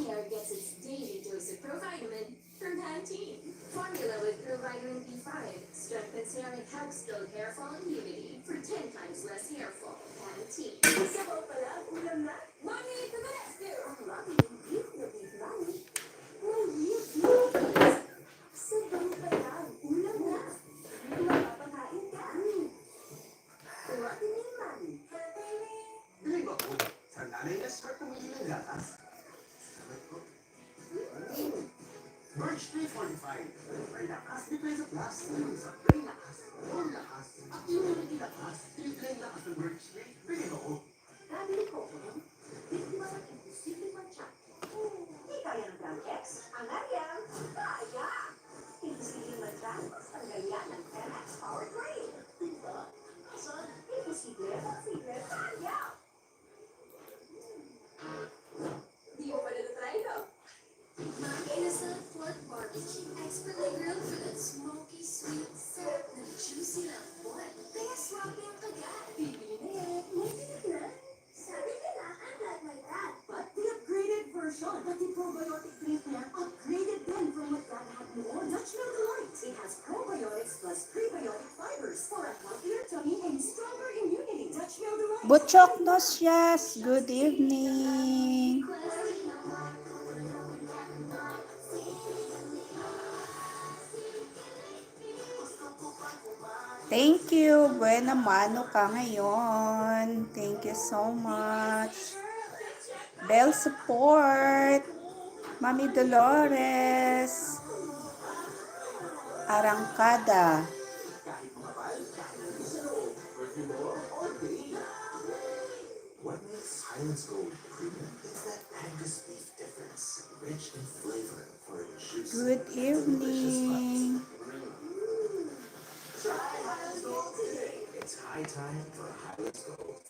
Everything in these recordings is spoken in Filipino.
hair gets its daily dose of provitamin from Pantene. Formula with provitamin B5 strengthens hair and helps build hair fall immunity for 10 times less hair fall. Pantene. Sabaw pala, ulam na. Mommy, to the rescue! Ang mommy, beef na beef mommy. Well, beef sabaw pala, ulam na. Mapapakain ka. Mommy, mommy. Liba ko, sa nanay na start pumili ng gatas. Sabi ko, Birch 345. May lakas, di peso plus. Sa may lakas, all lakas. At immunity lakas. Yung may lakas ng Birch 3, bigyan ako. Sabi ko, hindi ba ang imposible matcha? Hindi kaya ng Plan X. Ang ariyan, kaya. Imposible matcha, ang gaya ng 10X Power Train. Diba? Saan? Imposible, posible, kaya. Di ko pa na-try, no? My innocent pork barbecue, expertly grilled for that smoky, sweet, sarap na juicy na buwan. Kaya swabe ang kagat. Bibili na yan. May tinik na. Sabi ka na, I'm like my dad. But the upgraded version, pati probiotic drink niya, upgraded din from what Dad had noon. Dutch Milk Light. It has probiotics plus prebiotic fibers for a healthier tummy and stronger immunity. Dutch Milk Light. Butchok Nosyas, good evening. Thank you. Buena mano ka ngayon. Thank you so much. Bell support. Mami Dolores. Arangkada. Kahit mapal, kahit gusto. Perfume mo, all day. What makes Highlands Gold premium is that Angus beef difference. Rich in flavor for a juicy, Good delicious evening. bite. Try Highlands Gold today. It's high time for Highlands Gold.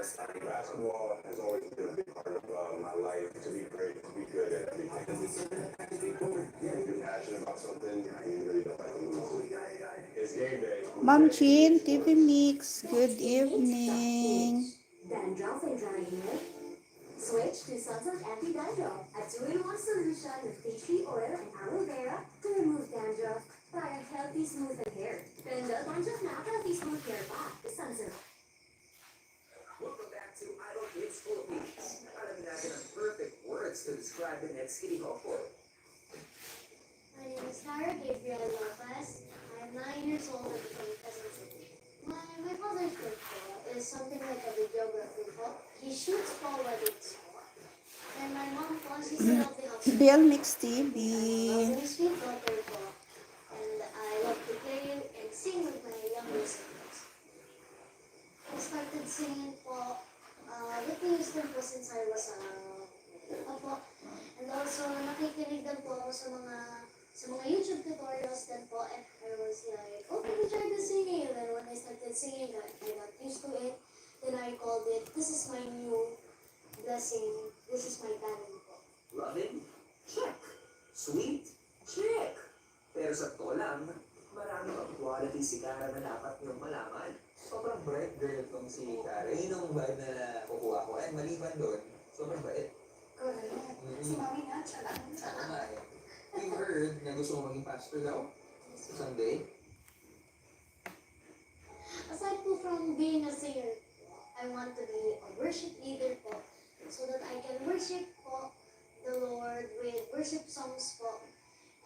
Studying basketball has always been a big part of my life. To be great, to be good at everything. If you're passionate about something, you really don't like to lose. It's game day. Ma'am Jean, TV Mix, good evening. Dandruff and dry hair? Switch to Sunsilk Anti-Dandruff, a 2-in-1 solution with tea tree oil and aloe vera to remove dandruff para healthy, smoother hair. Ganda dandruff na healthy, smooth hair pa. Sunsilk. Welcome back to Idol Kids Philippines. Alamin natin ang perfect words to describe the next kitty couple. My name is Tara Gabriel Lopez. I'm 9 years old and from Quezon City. My father's work is something like a videography po. He shoots po weddings po. And my mom po, she's a healthy housewife. Bill Mix TV. I'm a sweet daughter po. And I love to play and sing with my younger siblings. I started singing po, Whitney Houston po since I was apo. And also, nakikinig din po ako sa mga YouTube tutorials din po. And I was like, okay, we try to singing. And then when I started singing, I got used to it. Then I called it, this is my new blessing. This is my talent po. Loving? Check. Sweet? Check. Pero sa totoo lang, marami pang quality si Cara na dapat niyong malaman. Sobrang bright girl tong si Cara. Yun yung vibe na kukuha ko. And maliban doon, sobrang bright. Correct. Si Mami nga, siya lang. Ako nga eh. You heard na gusto mo maging pastor daw? Someday? Aside po from being a singer, I want to be a worship leader po. So that I can worship po the Lord with worship songs po.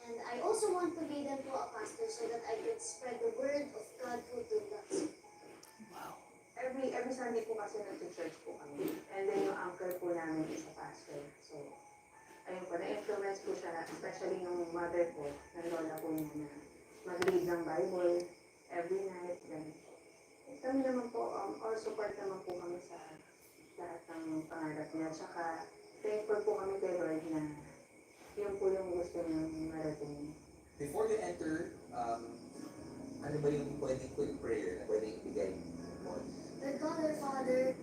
And I also want to be then po a pastor so that I can spread the word of God po to others. Every Sunday po kasi nag-church po kami. And then yung uncle po namin is a pastor. So, ayun po, na-influence po siya, especially yung mother ko, ng lola po niya na mag-read ng Bible every night. Then, kami naman po, all support naman po kami sa lahat ng pangarap niya. Tsaka, thankful po kami kay Lord na yun po yung gusto niyang marating. Before you enter, ano ba yung pwedeng quick prayer na pwedeng ibigay mo? Lord God, our Father,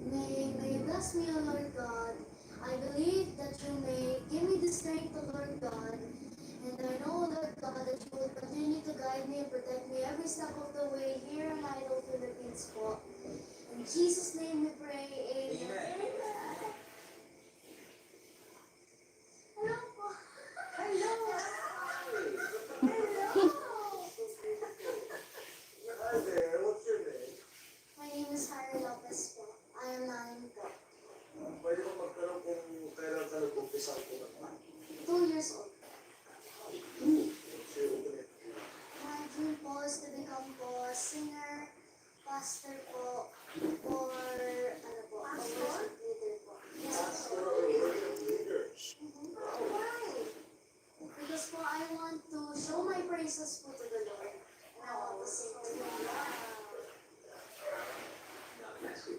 may you bless me, O Lord God. I believe that you may give me the strength, O Lord God. And I know, Lord God, that you will continue to guide me and protect me every step of the way here in Idol Philippines po. In Jesus' name we pray, Amen. Amen. nag-umpisa ko naman? 2 years old. What's your ultimate dream? My dream po is to become po singer, pastor po, or ano po, a worship leader po. Yes, Pastor po. or worship leaders? Why? Because po I want to show my praises po to the Lord. And I want to sing to Him. God bless you.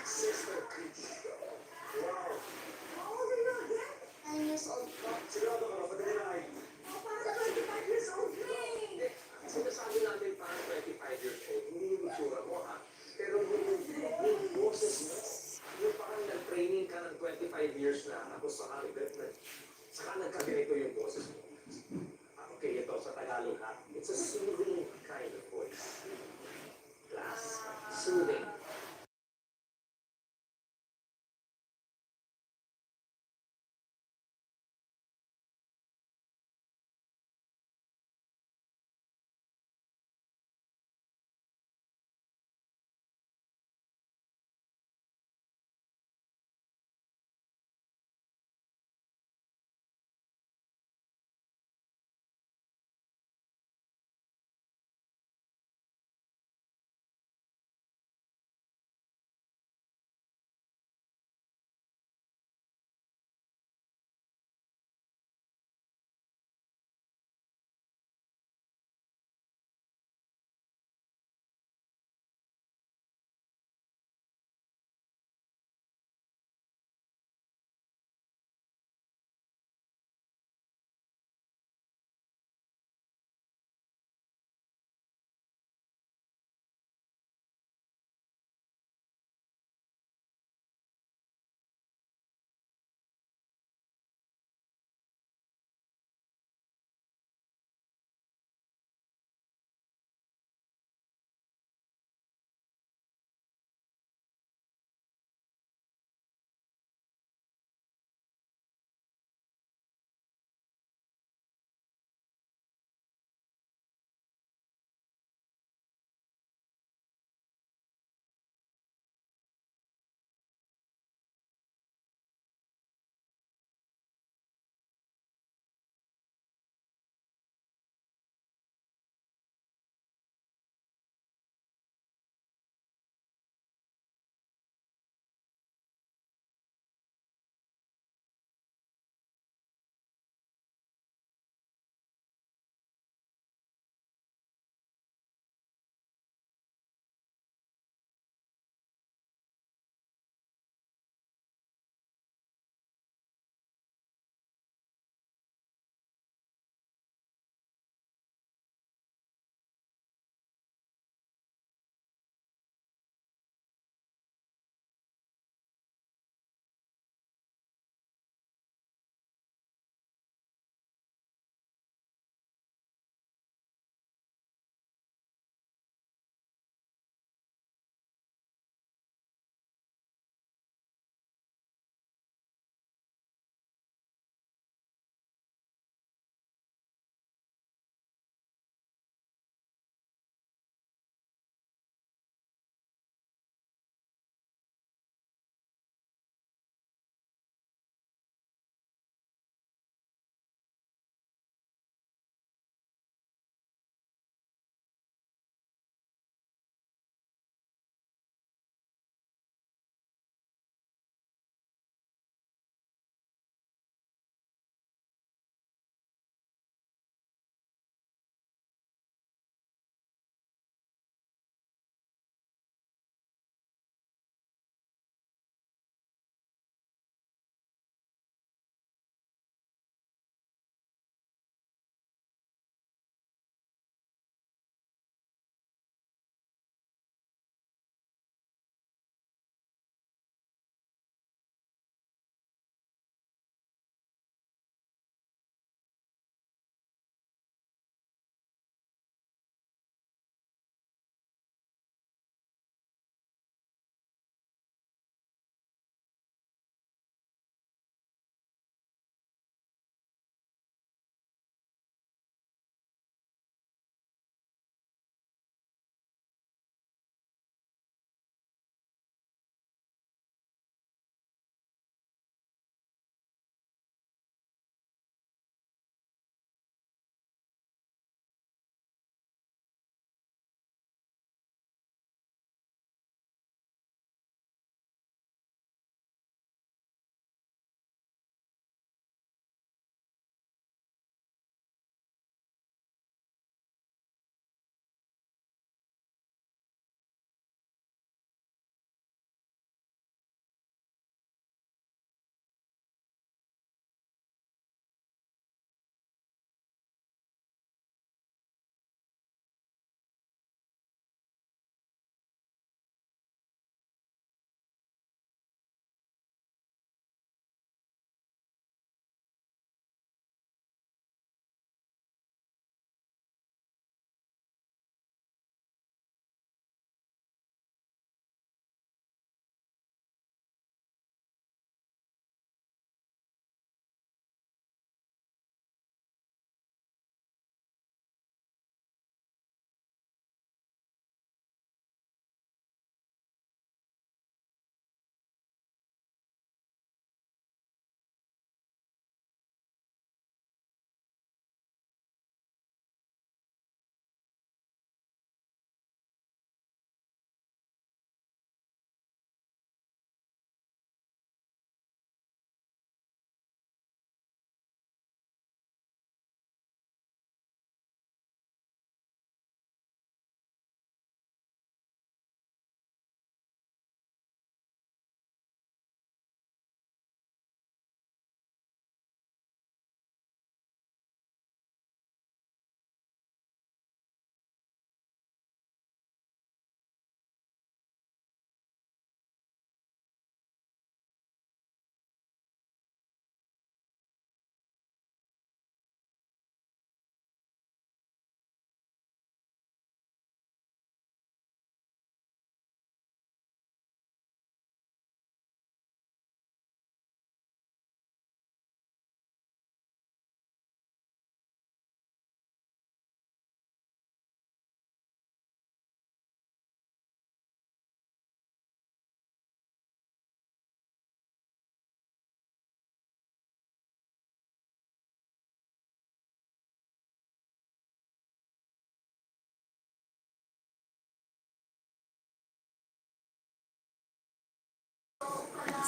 Sister Peach. Wow. 9 years old po. Sigurado ka ba? Madali lang ay. Sinasabi natin parang 25 years old, hindi yung itsura mo ha. Pero yung boses mo, yung parang nag-training ka ng 25 years na, tapos saka nagkaganito yung boses mo. Okay, ito sa Tagalog ha. It's a soothing kind of voice. Class, soothing.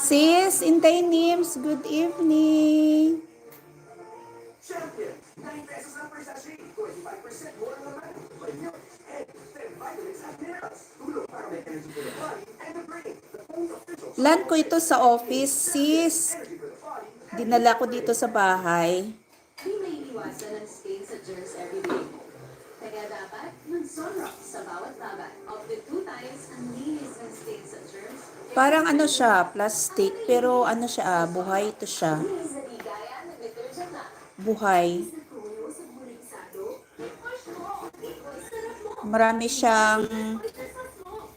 Sis, Intay Nims, good evening. Champion, 9 pesos ang per sachet, 25% more ang laman. May milk, egg, and vitamins and minerals. Tulong para may energy for the body and the brain. The only official Lan ko ito sa office, sis. energy for the body. Dinala ko dito sa bahay. Di may iwasan ang stain sa germs everyday mo. Kaya dapat mag-sunrock sa bawat laban. Up to 2 times ang linis ng stain sa germs. Parang ano siya, plastic, pero ano siya, buhay ito siya. Linis na di gaya ng detergent na. Buhay. Sa tuyo sa buligsado, i-push mo. Ito'y sarap mo. Marami siyang Pagkasas mo.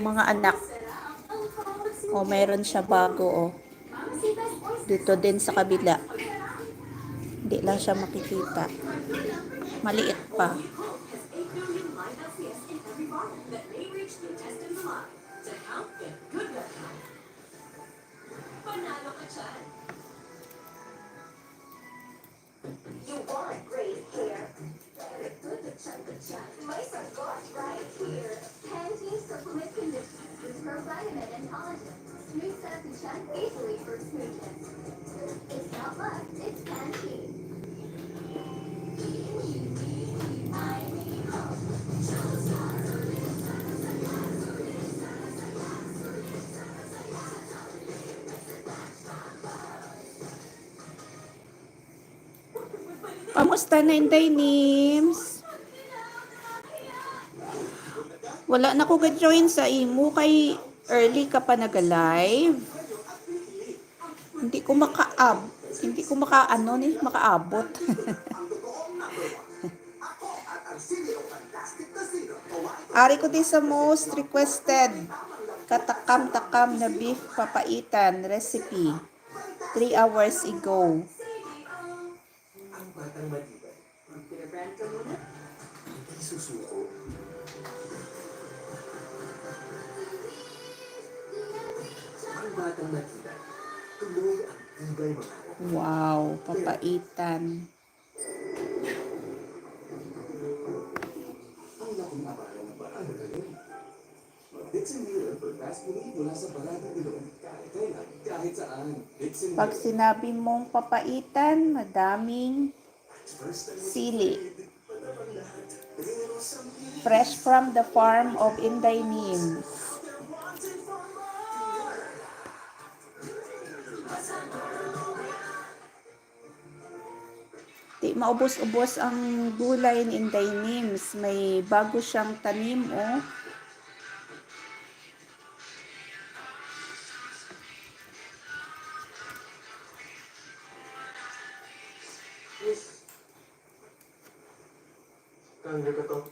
mga anak. Sarap ang tawag sa O, mayroon siya bago, o. Mamasitas oyster Dito din sa kabila. Pagkasas. Hindi lang siya makikita. Maliit pa. Has 8 billion live LCS in every bottle that may reach the intestines alive to help get good gut health. Panalo ka dyan. You want great hair? Very good to check the chat. May sagot right here. Pantene Supplement Conditioner with provitamin and collagen. Smooth set up the chat easily for smoothness. It's not luck, it's Pantene. Kamusta na, Intay Nims? Wala na ko ka-join sa imo kay early ka pa nag-live. Hindi ko makaabot. Ari ko din sa most requested katakam-takam na beef papaitan recipe 3 hours ago. Ang batang matibay, Pinabrand ka muna? hindi susuko. Ang batang matibay, tuloy ang tibay mga Wow, papaitan. ang laking abala ng parang magaling. It's a mirror for fast movie mula sa balatang ilong kahit kailan, kahit saan. It's a Pag sinabi mong papaitan, madaming sili. Fresh from the farm of Inday Nims. Di maubos-ubos ang gulay ni Inday Nims. May bago siyang tanim, oh. Kangga ka to.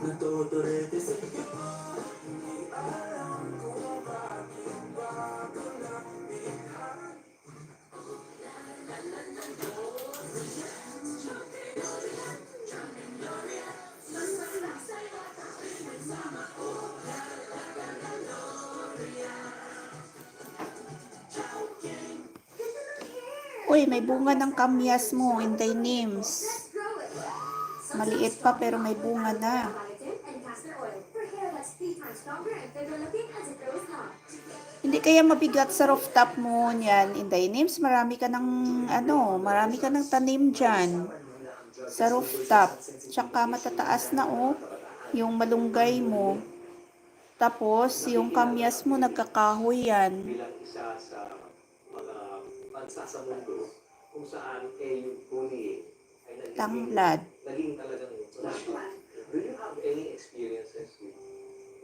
Natuturete sa Uy, may bunga ng kamyas mo, Inday Nims. Grow it. Maliit pa pero may bunga na. Biotin and castor oil for hair that's 3 times stronger and bigger looking as it grows long. Hindi kaya mabigat sa rooftop mo niyan, Inday Nims. Marami ka ng tanim dyan. Sa rooftop. Tsaka matataas na, oh. Yung malunggay mo. Tapos, yung kamyas mo, nagkakahoy yan. Bilang isa sa mga bansa sa mundo kung saan yung bullying ay naging talagang natural. Do you have any experiences with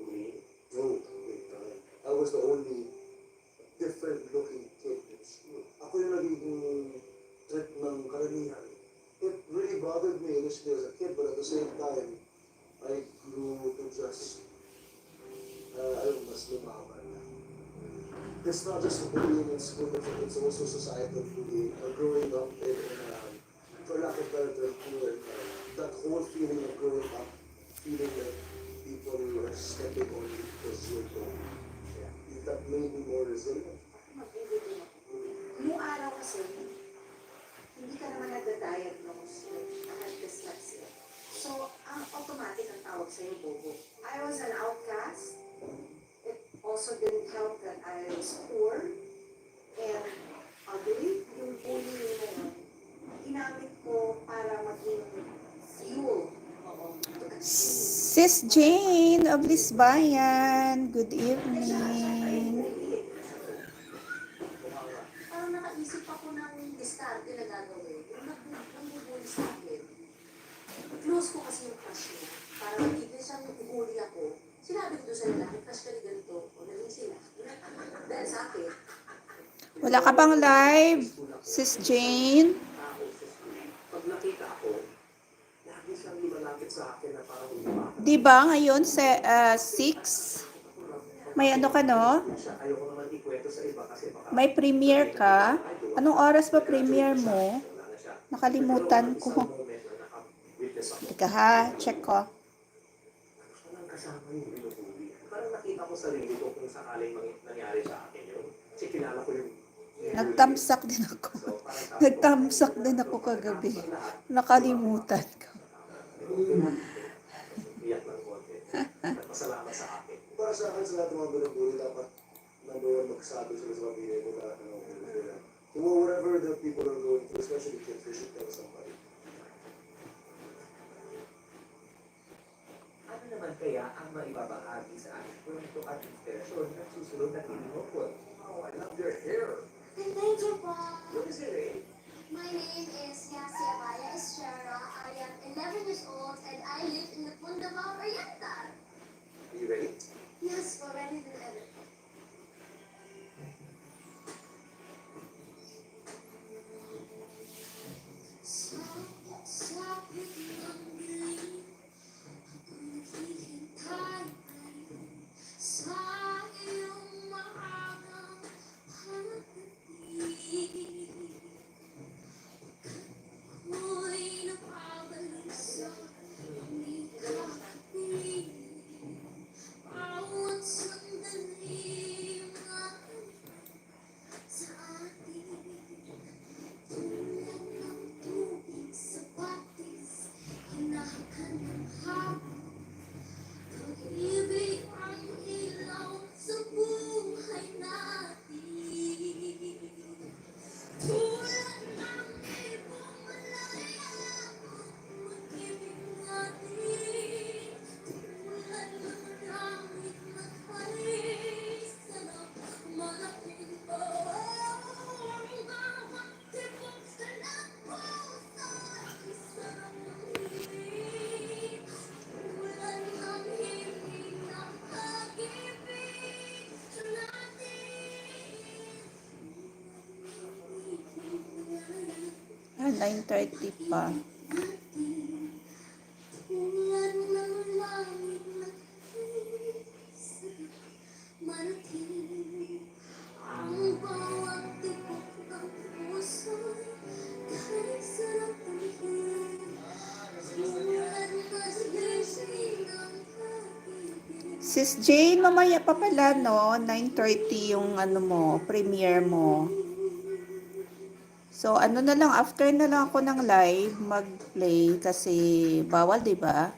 bullying? No, I was the only different looking kid in school. Ako yung nagiging threat ng karamihan. It really bothered me initially as a kid, but at the same time, I grew to just, mas lumaban na. It's not just bullying in school, but it's also societal bullying. Growing up in for lack of better term, that whole feeling of growing up, feeling that people are stepping on you because you're tall. That made me more resilient. Mag-ibigay ako. Noong araw kasi, hindi ka naman nagda-diagnose with dyslexia. So, ang automatic ang tawag sa'yo, bobo. I was an outcast. also didn't help that I was poor and ugly. Yung bullying na yun, ginamit ko para maging fuel. Oo. Sis Jane of Lisbayan, good evening. Parang nakaisip ako ng diskarte na gagawin. Yung nagbubuli sa akin. Close ko kasi yung crush niya. Para magiging siyang ibuli ako. Sinabi ko doon sa lalaki, crush ka ni ganito. O naging sila. Dahil sa akin, Wala ka bang live, Sis Jane? tao sa school. Pag nakita ako, lagi siyang lumalapit sa akin na parang umiwaka. Di ba ngayon sa 6? May ano ka no? Siya, ayoko naman ikwento sa iba kasi baka May premiere ka? Anong oras ba premiere mo? wala na siya. Nakalimutan Isang ko. moment na naka-witness ako. Teka ha, check ko. Gusto lang kasama yung binubuli. Parang nakita ko sarili ko kung sakaling nangyari sa akin yun. Kasi kilala ko yung Nagtamsak din ako. So, parang Nagtamsak din ako kagabi. Nakalimutan ko. iyak ng konti. Nagpasalamat sa akin. Para sa akin, sa lahat ng mga binubuli, dapat number one, magsabi sila sa pamilya mo na whatever the people are going through, especially kids, they should tell somebody. Ano naman kaya ang maibabahagi sa ating kwento at inspirasyon ng susunod na tinimokot? Oh, I love your hair. Thank you po. What is it, eh? My name is Yasi Abaya Estrera. I am 11 years old and I live in the Pundaval Oriental. Are you ready? Yes, we're ready to edit. Ah, 9:30 pa. Sis Jane, mamaya pa pala, no? 9:30 yung ano mo, premiere mo. So, ano na lang, after na lang ako ng live, mag-play kasi bawal, di ba?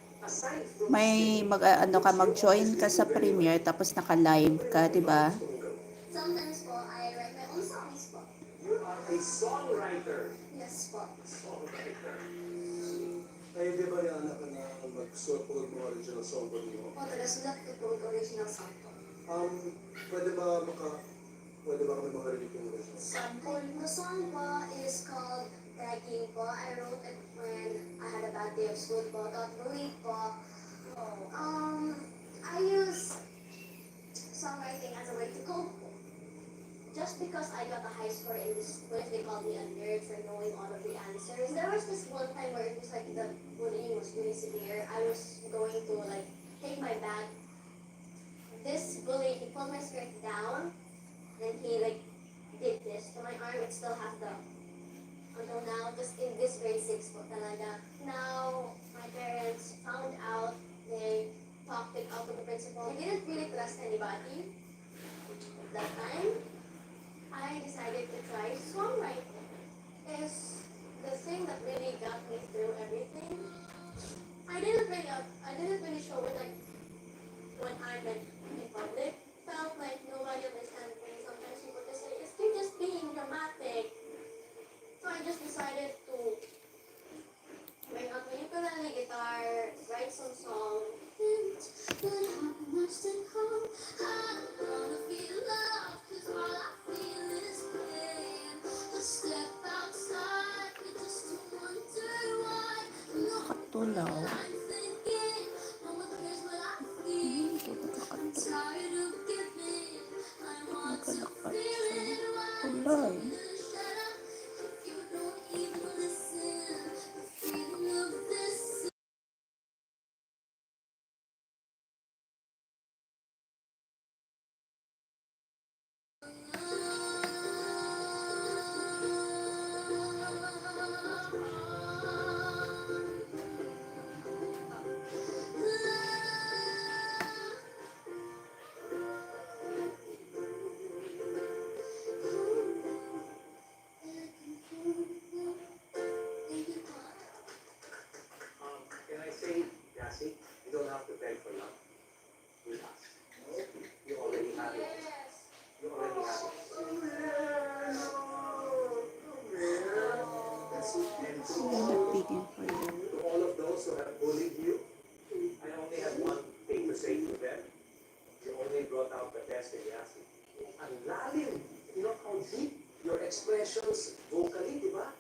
May mag-join ka sa premiere tapos naka-live ka, di ba? Sometimes po, I write my own songs po. You are a songwriter. Yes po. Songwriter. Ay, di ba yung anak ka na mag-suot po ng mga original song po niyo? Po, taga-sulat ko po yung original song po. Pwede ba kami makarinig yung original? Sample. The song po is called Begging po. I wrote it when I had a bad day of school po. Got bullied po. I use songwriting as a way to cope po. Just because I got a high score in this quiz, they called me a nerd for knowing all of the answers. There was this one time where it was like the bullying was really severe. I was going to like take my bag. This bully, he pulled my skirt down, and he like did this to my arm. It still has the until now, just in this grade 6 po talaga. Now, my parents found out, they talked it out to the principal. I didn't really trust anybody. At that time, I decided to try songwriting. Is the thing that really got me through everything. I didn't really show it like when I'm in public. Felt like just decided to bring out my ukulele guitar, write some song. But how much to come? I wanna feel love, 'cause all I feel is pain. I step outside, but just to wonder why. No, Katulaw. I'm thinking, no one cares what I feel. I'm tired of giving, I want to feel it. Why Tulay. shut up if you don't even listen? The feeling of this. Can I say, Yasi, you don't have to beg for love. We ask. You already have it. You already have it. And to Sila nagbigay pa yan. all of those who have bullied you, I only have one thing to say to them. You only brought out the best in Yasi. Ang lalim. You know how deep your expressions vocally, di ba?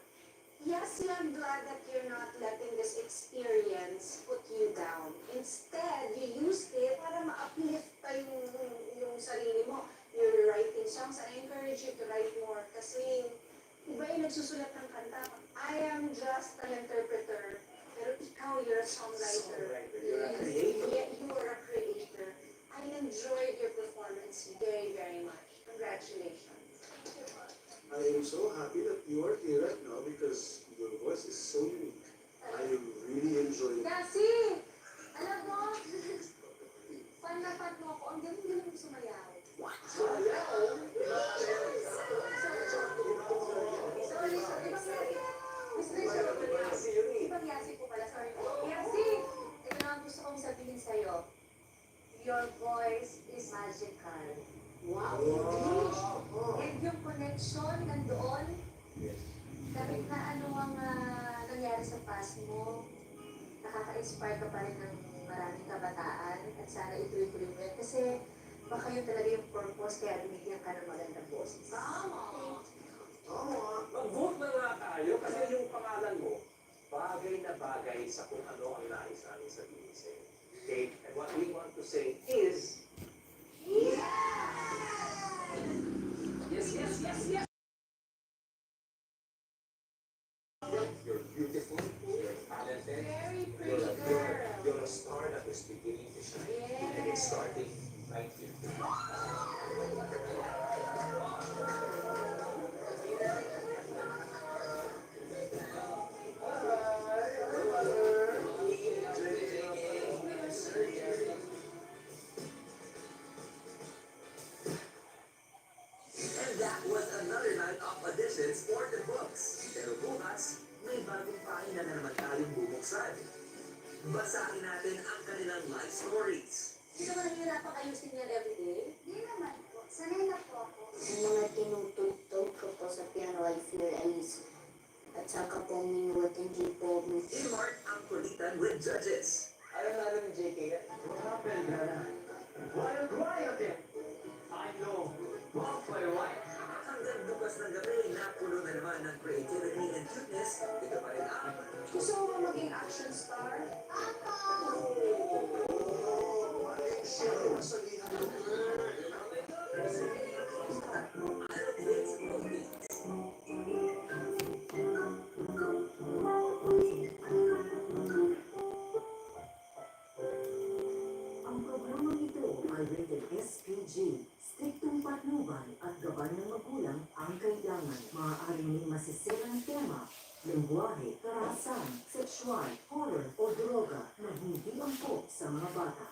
Yes, I'm glad that you're not letting this experience put you down. Instead, you used it para ma-uplift pa yung sarili mo. You're writing songs. I encourage you to write more. Kasi, iba yung nagsusulat ng kanta. I am just an interpreter. Pero ikaw, you're a songwriter. You're a creator. Yeah, you are a creator. I enjoyed your performance very, very much. Congratulations. I am so happy that you are here right now because your voice is so unique. I am really enjoying it. Kasi, alam mo, fan na fan mo ako. Ang galing-galing mo sumayaw. Sorry, Ibang Yasi po pala, sorry po. Yasi, ito na ang gusto kong sabihin sa'yo. Your voice is magical. Wow! And yung connection nandoon, kahit na ano ang nangyari sa past mo, nakaka-inspire ka pa rin ng maraming kabataan at sana ituloy-tuloy mo yan. Kasi baka yun talaga yung purpose kaya binigyan ka ng magandang boses. Tama. Mag-vote na nga tayo kasi yung pangalan mo, bagay na bagay sa kung ano ang nais namin sabihin sa'yo. Okay? And what we want to say is, yes. You're beautiful, you're talented, Very pretty girl. you're a star that is beginning to shine. And it's starting right here. And that was another night of auditions for the books. Pero bukas, may bagong pahina na naman tayong bubuksan. Basahin natin ang kanilang life stories. Sino ba nahihirapan ayusin yan everyday? Di naman po. Sanay na po ako. Yung mga tinutugtog ko po sa piano ay feel easy. At saka po minuot hindi po In-mark ang kulitan with judges. Alam na alam ni JK yan. What happened, Dana? Why are you quiet? I know. Walk my wife. Hanggang bukas ng gabi, napuno na naman ng creativity and cuteness. Ito pa rin ang Gusto mo ba maging action star? Hits movies. Ang programang ito ay rated SPG. Striktong patnubay at gabay ng magulang ang kailangan. Maaaring may masisirang tema, lengguwahe, karahasan, sexual, horror o droga na hindi angkop sa mga bata.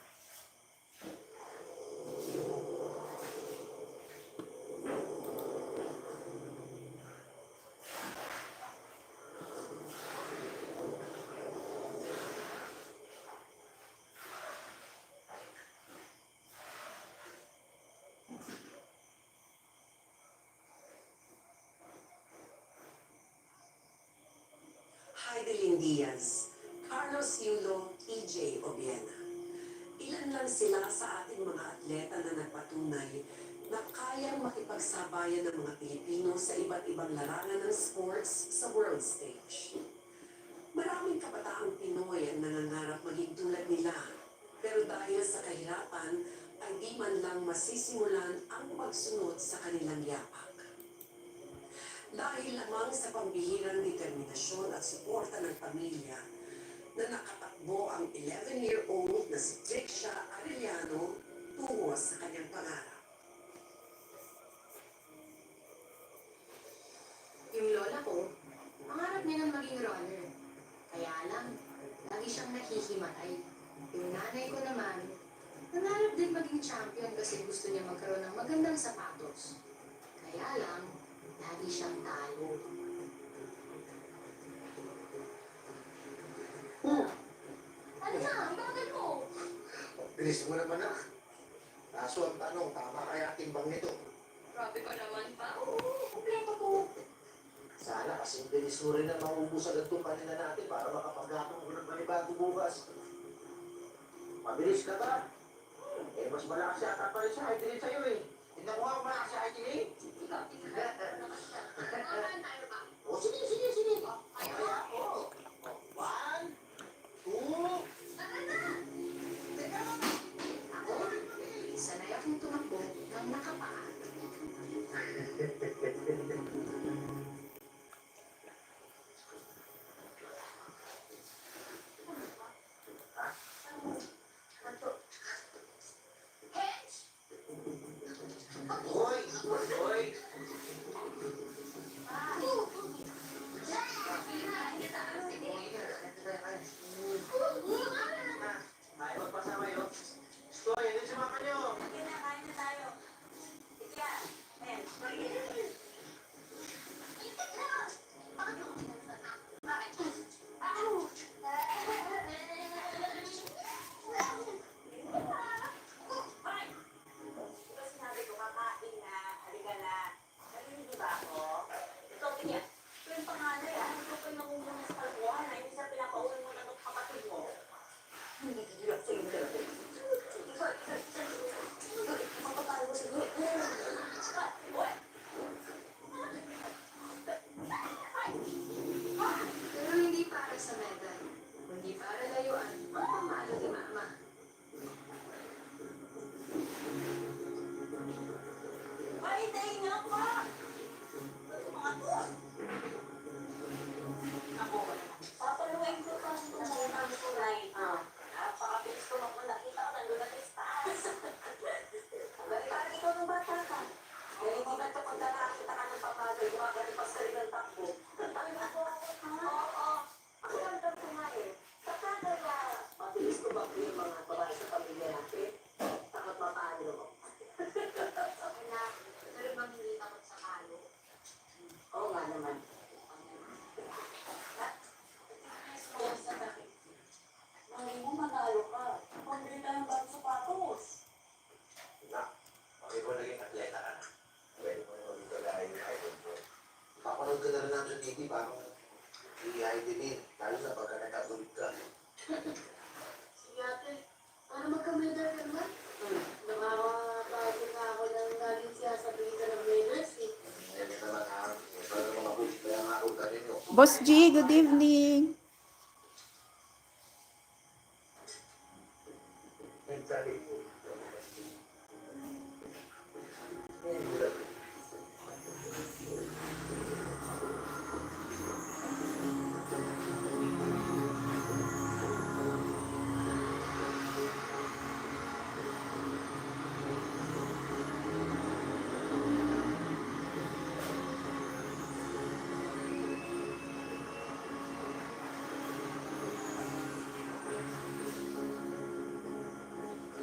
Diaz, Carlos Yulo, EJ Obiena. Ilan lang sila sa ating mga atleta na nagpatunay na kayang makipagsabayan ng mga Pilipino sa iba't ibang larangan ng sports sa world stage. Maraming kabataang Pinoy ang nangangarap maging tulad nila, pero dahil sa kahirapan ay di man lang masisimulan ang pagsunod sa kanilang yapak. Dahil lamang sa pambihirang determinasyon at suporta ng pamilya, na nakatakbo ang 11-year-old na si Trixia Arellano tungo sa kanyang pangarap. Yung lola ko, pangarap niya nang maging runner. Kaya lang, lagi siyang nahihimatay. Yung nanay ko naman, nangarap din maging champion kasi gusto niya magkaroon ng magandang sapatos. Kaya lang, lagi siyang talo. Ano na? Ang bagal mo! Bilis mo naman ah. Kaso ang tanong, tama kaya timbang nito? Grabe ka naman pa. Oo, kumpleto ko. Sana kasing bilis mo rin ang maubusan ang tumpanin na natin para makapaggatong ko ng panibago bukas. Mabilis ka ba? Eh, mas malakas yata pa rin siya. Ay, din sa'yo eh. Tingnan mo nga malakas siya. Ay, din. Ikaw, tingnan. Tama tayo ba? O, sige. Kaya ako. One, two, Tara na! teka mo. Ako, sanay akong tumakbo ng nakapaan. Hoy! Hoy! Ay, magpasama yun. Stoy, hindi sumakan nyo. Pero hindi para sa medal, kundi para layuan ang pamalo ni Mama. Mabilis ko ba yung mga babae sa pamilya natin? Takot mapalo. Pero bang hindi takot sa kalo? Oo nga naman. Malay mo, manalo ka. Pambili ka ng bagong sapatos. Na, bakit mo naging atleta ka na? Pwede mo naman ito dahil yung idol mo. Papanood ka na rin namin sa TV, parang i-idol din, lalo na pagka nagkatuloy ka. Sige ate, para magka-medal ka naman. Nakakapagod na ako ng laging sinasabihin ka ng winners eh. Ngayon ito lang ha, para naman mabuti pa yung harutan ninyo. Boss G, good evening.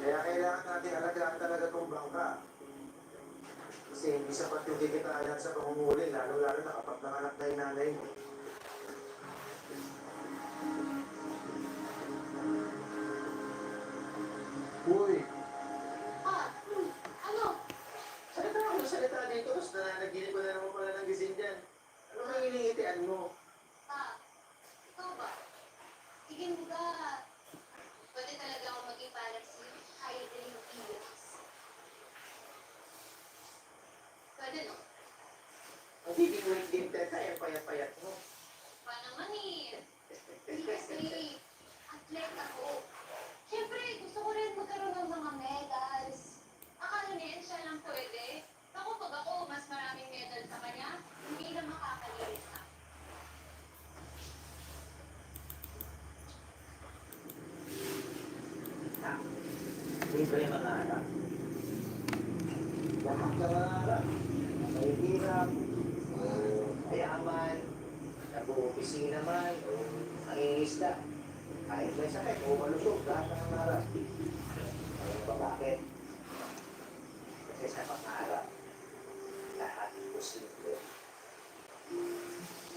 Kaya kailangan natin alagaan talaga itong bangka. Kasi hindi sapat yung kikitaan sa pangunguli, lalo-lalo na kapag nanganak na yung nanay mo. Uy! Ano? Salita ako ng salita dito, tapos nananaginip ko na naman pala ng gising dyan. Ano kang iniitian mo? Ikaw ba? nagiging weight gain teka, eh, payat-payat mo. Pa naman eh. Hindi kasi athlete ako. Siyempre, gusto ko rin magkaroon ng mga medals. Akala niya siya lang pwede. Ako pag ako, mas maraming medal sa kanya, hindi na makakalilis na. Hindi ba yung mangarap? Lahat ng mangarap. Mahihirap, o mayaman, nag-uopisina man, o nangingisda. Kahit may sakit o malusog, lahat ng mangarap. Alam ba bakit? Kasi sa pangarap, lahat posible.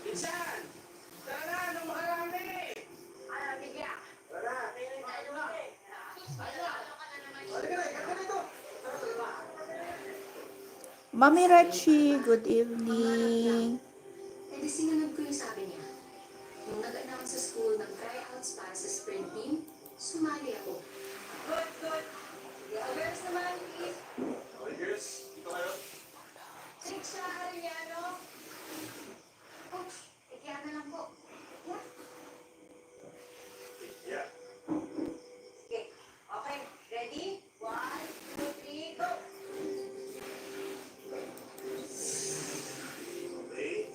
Insan! Tara na! Anong makarami? Ano, bigya? Tara! Tayo na! Ano ka na naman? Halika na! Ikaw na ito! Tara! Mami Rachi, good evening. Eh di sinunod ko yung sabi niya. Nung nag-announce sa school ng tryouts para sa sprint team, sumali ako. Good, good. Girls naman, please. Okay, girls, dito kayo. Trick siya, Ariano. Coach, ikya na lang po. Yeah. Yeah. Okay. Okay. Ready? 1, 2, 3, go! Okay.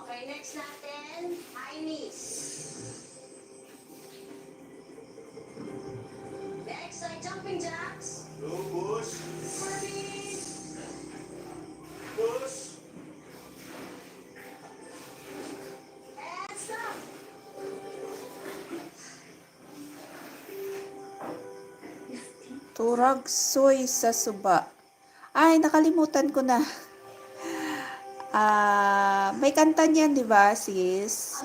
Okay, next natin, high knees. Next, like jumping jacks. Go, push. Burpees. Push. And stop. Turagsoy sa suba. Ay, nakalimutan ko na. May kanta niyan, di ba, sis?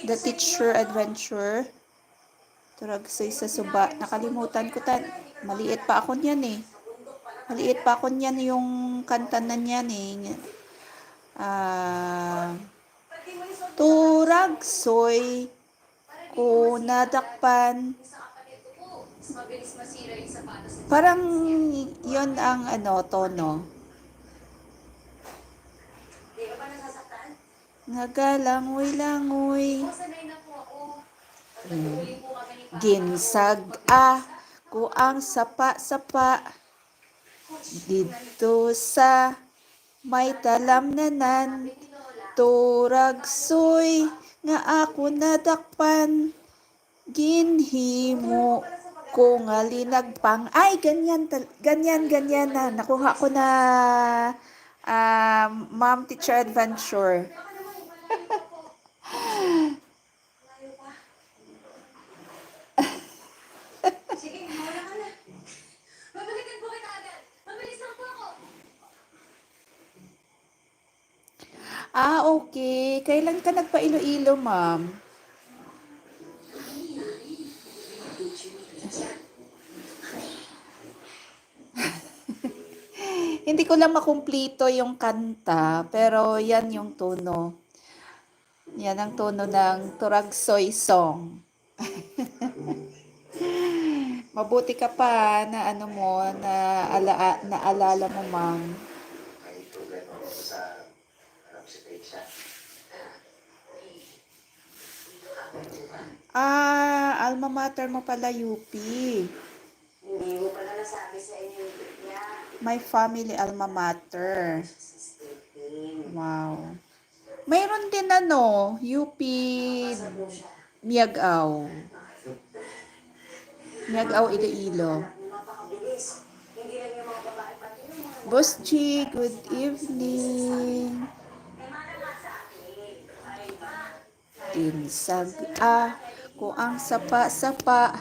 The Teacher Adventure. Turagsoy sa suba. Nakalimutan ko maliit pa ako niyan eh. Maliit pa ako niyan yung kanta na niyan eh. Turagsoy ko nadakpan. Mabilis masira yung sapatos. Parang yon ang tono. Di ka ba nasasaktan? Nagalangoy-langoy. Sanay na po ako. Pagkatuloy po kami ni Papa. Ginsag ko ang sapa-sapa dito sa may talamnanan. Turagsoy nga ako nadakpan. Ginhimo ko nga linagpang. Ay, ganyan na. Nakuha ko na Mom Teacher Adventure. Sige, mawala ka na. Babalikan po kita agad. Mabilis lang po ako. Okay. Kailan ka nagpa-Iloilo, ma'am? Hindi ko lang makumplito yung kanta, pero yan yung tono. Yan ang tono ng Turagsoy song. Mabuti ka pa na naalala mo, ma'am. May problema ko sa harap si Teksha. Alma mater mo pala, UP. Hindi mo pala nasabi sa inyo yung niya. My family alma mater. Wow. Mayroon din UP Miagao. Miagao, Iloilo. Napakabilis. Hindi lang yung mga babae, pati yung mga Boss G, good evening. Tinsag ko ang sapa-sapa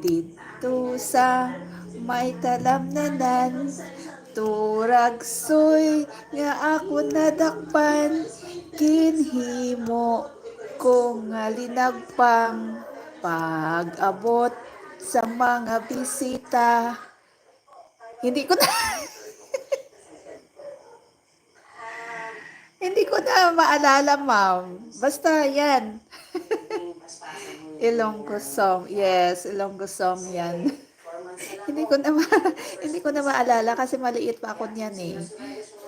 dito sa may talamnanan. Turagsoy nga ako nadakpan. Kinhimo ko nga linagpang. Pag-abot sa mga bisita. Hindi ko na hindi ko na maalala, ma'am. Basta yan. Ilonggo song. Yes, Ilonggo song yan. Hindi ko na maalala kasi maliit pa ako niyan eh.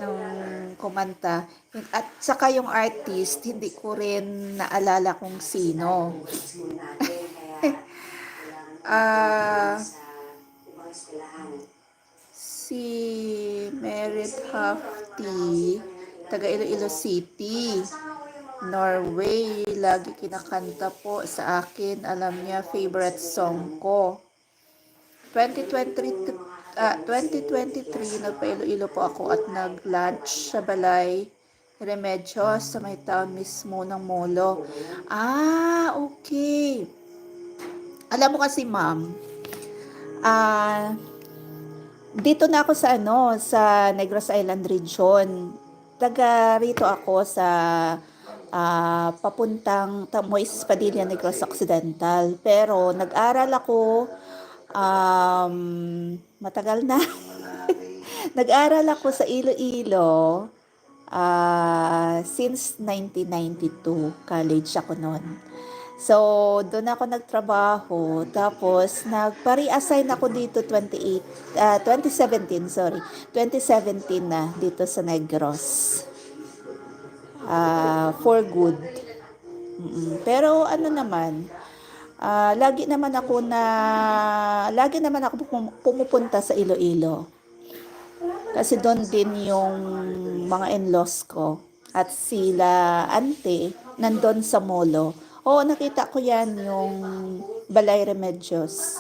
ng kumanta. At saka yung artist, hindi ko rin naalala kung sino. Ah, si Merit Hafti, taga Iloilo City, Norway. Lagi kinakanta po sa akin. Alam niya, favorite song ko. 2023, nagpa-Iloilo po ako at nag-lunch sa Balay Remedios sa may town mismo ng Molo. Ah, okay. Alam mo kasi, ma'am, dito na ako sa sa Negros Island region. Taga rito ako sa papuntang Moises Padilla, Negros Occidental. Pero nag-aral ako matagal na. Nag-aral ako sa Iloilo since 1992. College ako noon. So, doon ako nagtrabaho. Tapos, nagpa-reassign ako dito 2017, sorry. 2017 na dito sa Negros. For good. Pero ano naman, lagi naman ako pumupunta sa Iloilo. Kasi doon din yung mga in-laws ko. At sila ante, nandun sa Molo. Oo, nakita ko yan, yung Balay Remedios.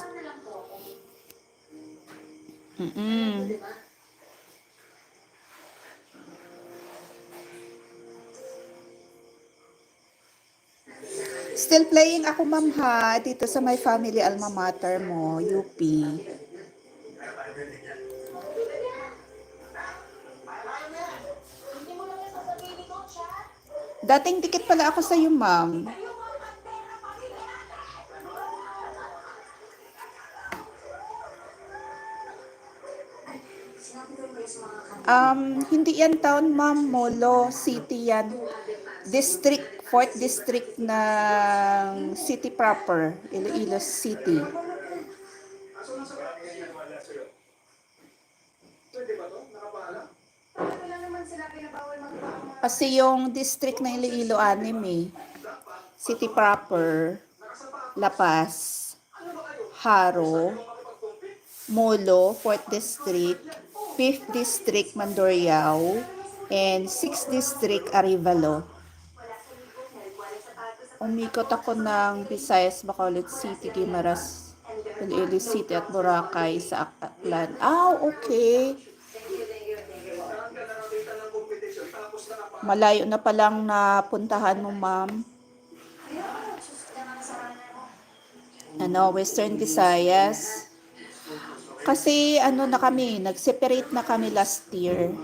Still playing ako, ma'am, ha, dito sa my family alma mater mo, UP. Dating dikit pala ako sa iyo, ma'am. Hindi yan town, ma'am. Molo City yan. District, 4th district ng city proper, Iloilo City. Kasi yung district ng Iloilo, 6 City proper, La Paz, Haro, Molo, 4th district, 5th district, Mandurriao, and 6th district, Arevalo. Umikot ako ng Visayas, Bacolod City, Guimaras, Iloilo City at Boracay sa Aklan. Okay. Malayo na palang napuntahan mo, ma'am. Western Visayas. Kasi na kami, nag-separate na kami last year,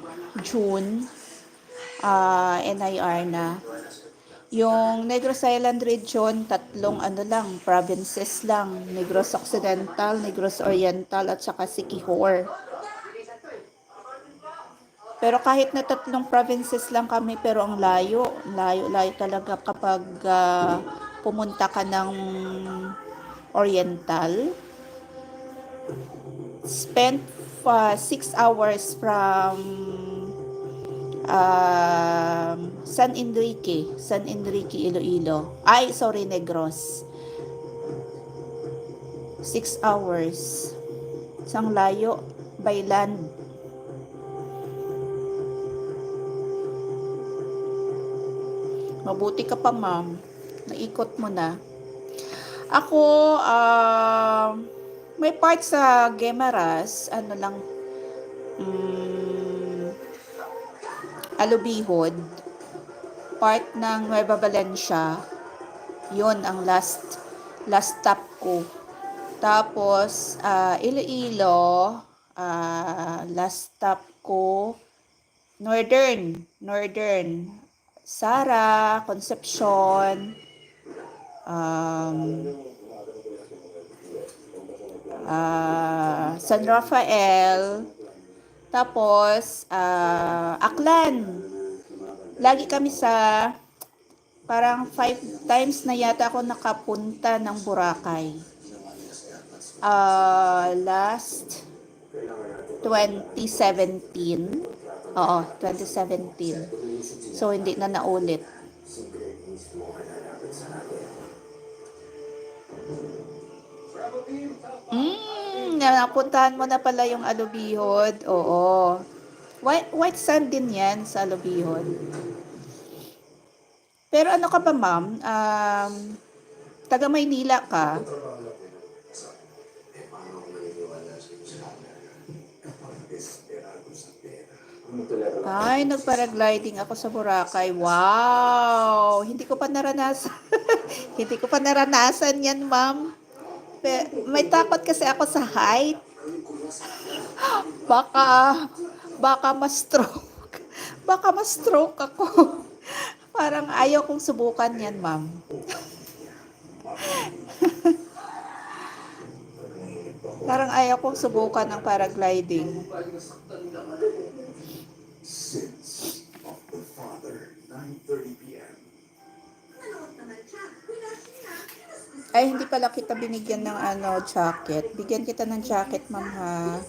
June, NIR na. Yung Negros Island region, 3 provinces lang. Negros Occidental, Negros Oriental, at saka Siquijor. Pero kahit na 3 provinces lang kami, pero ang layo talaga kapag pumunta ka ng Oriental. Spent 6 hours from San Enrique, Iloilo. Negros. 6 hours. Isang layo by land. Mabuti ka pa, ma'am. Naikot mo na. Ako, may part sa Guimaras, Alubihod, part ng Nueva Valencia, yun ang last stop ko. Tapos, Iloilo, last stop ko, Northern, Sara, Concepcion, San Rafael, tapos Aklan. Lagi kami sa parang 5 times na yata ako nakapunta ng Boracay. Last 2017 Oo, 2017. So, hindi na naulit. Secret mismo hanapin sa akin. Napuntahan mo na pala yung Alubihod. Oo. White sand din yan sa Alubihod. Pero ano ka ba, ma'am? Taga Maynila ka? Eh, paano ako maniniwala sa iyo sa camera? Kapag desperado sa pera. Ay, nagparagliding ako sa Boracay. Wow! Hindi ko pa naranasan. Hindi ko pa naranasan yan, ma'am. May takot kasi ako sa height. Baka, baka ma-stroke. Baka ma-stroke ako. Parang ayaw kong subukan yan, ma'am. Parang ayaw kong subukan ng paragliding. Sins of the Father, 9:30 p.m. Ay, hindi pala kita binigyan ng jacket. Bigyan kita ng jacket, ma'am, ha?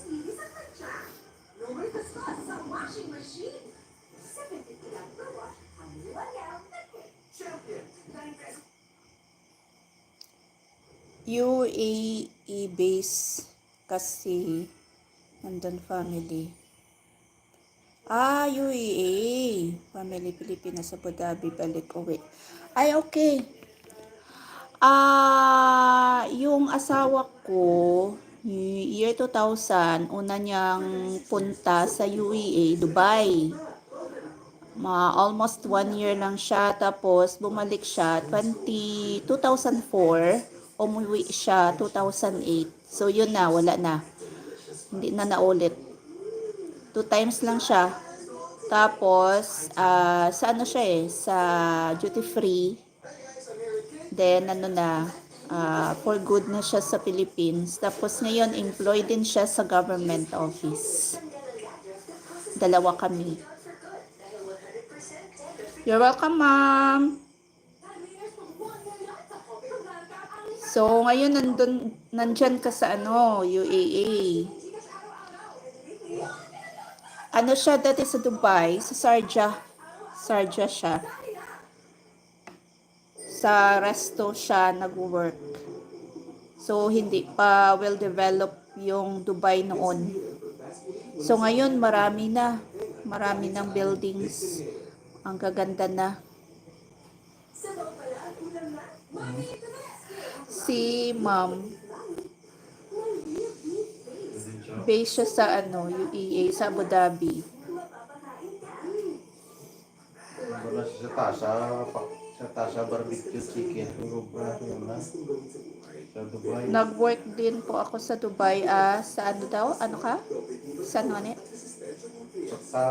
UAE base kasi nandun family. UAE. Family Pilipinas sa Abu Dhabi, balik uwi. Ay, okay. Yung asawa ko, year 2000, una niyang punta sa UAE, Dubai. Almost 1 year lang siya, tapos bumalik siya 2004, umuwi siya 2008. So yun na, wala na. Hindi na naulit. 2 times lang siya. Tapos, sa ano siya sa duty free. Then, for good na siya sa Philippines. Tapos ngayon, employed din siya sa government office. Dalawa kami. You're welcome, ma'am. So, ngayon, nandyan ka sa UAE. Ano siya dati sa Dubai? Sa Sharjah. Sharjah siya. Sa resto siya nag-work. So, hindi pa well-developed yung Dubai noon. So, ngayon, marami na. Marami ng buildings. Ang gaganda na. Si ma'am, base siya sa UAE, sa Abu Dhabi. Wala siya sa Tasha barbecue chicken. Sa Dubai. Nag-work din po ako sa Dubai. Sa ano daw? Ano ka? Sa ano? Sa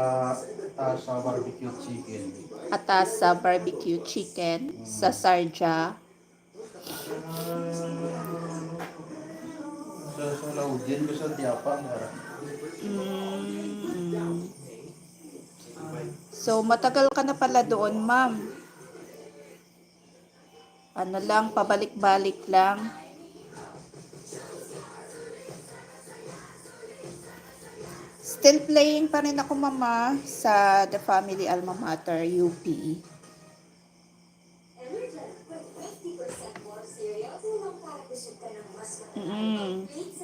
Tasha barbecue chicken. Atasa barbecue chicken sa Sharjah. Sa Laudin ko sa Tiapa. So, matagal ka na pala doon, ma'am. Ano lang, pabalik-balik lang. Still playing pa rin ako, mama, sa The Family Alma Mater, UP.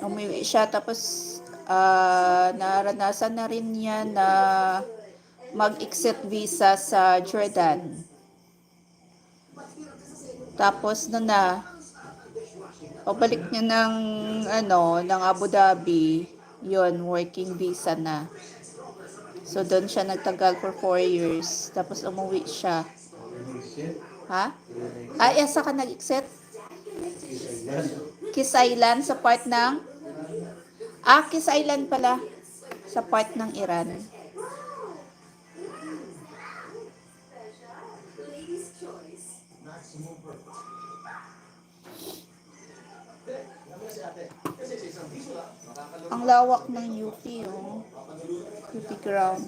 Umiwi siya, tapos naranasan na rin niya na mag-exit visa sa Jordan. Tapos pabalik niya ng Abu Dhabi, yon working visa na. So doon siya nagtagal for 4 years. Tapos umuwi siya. Ha? Saan ka nag-exit? Kiss Island sa part ng Kiss Island pala sa part ng Iran. Ang lawak ng UP, UP ground.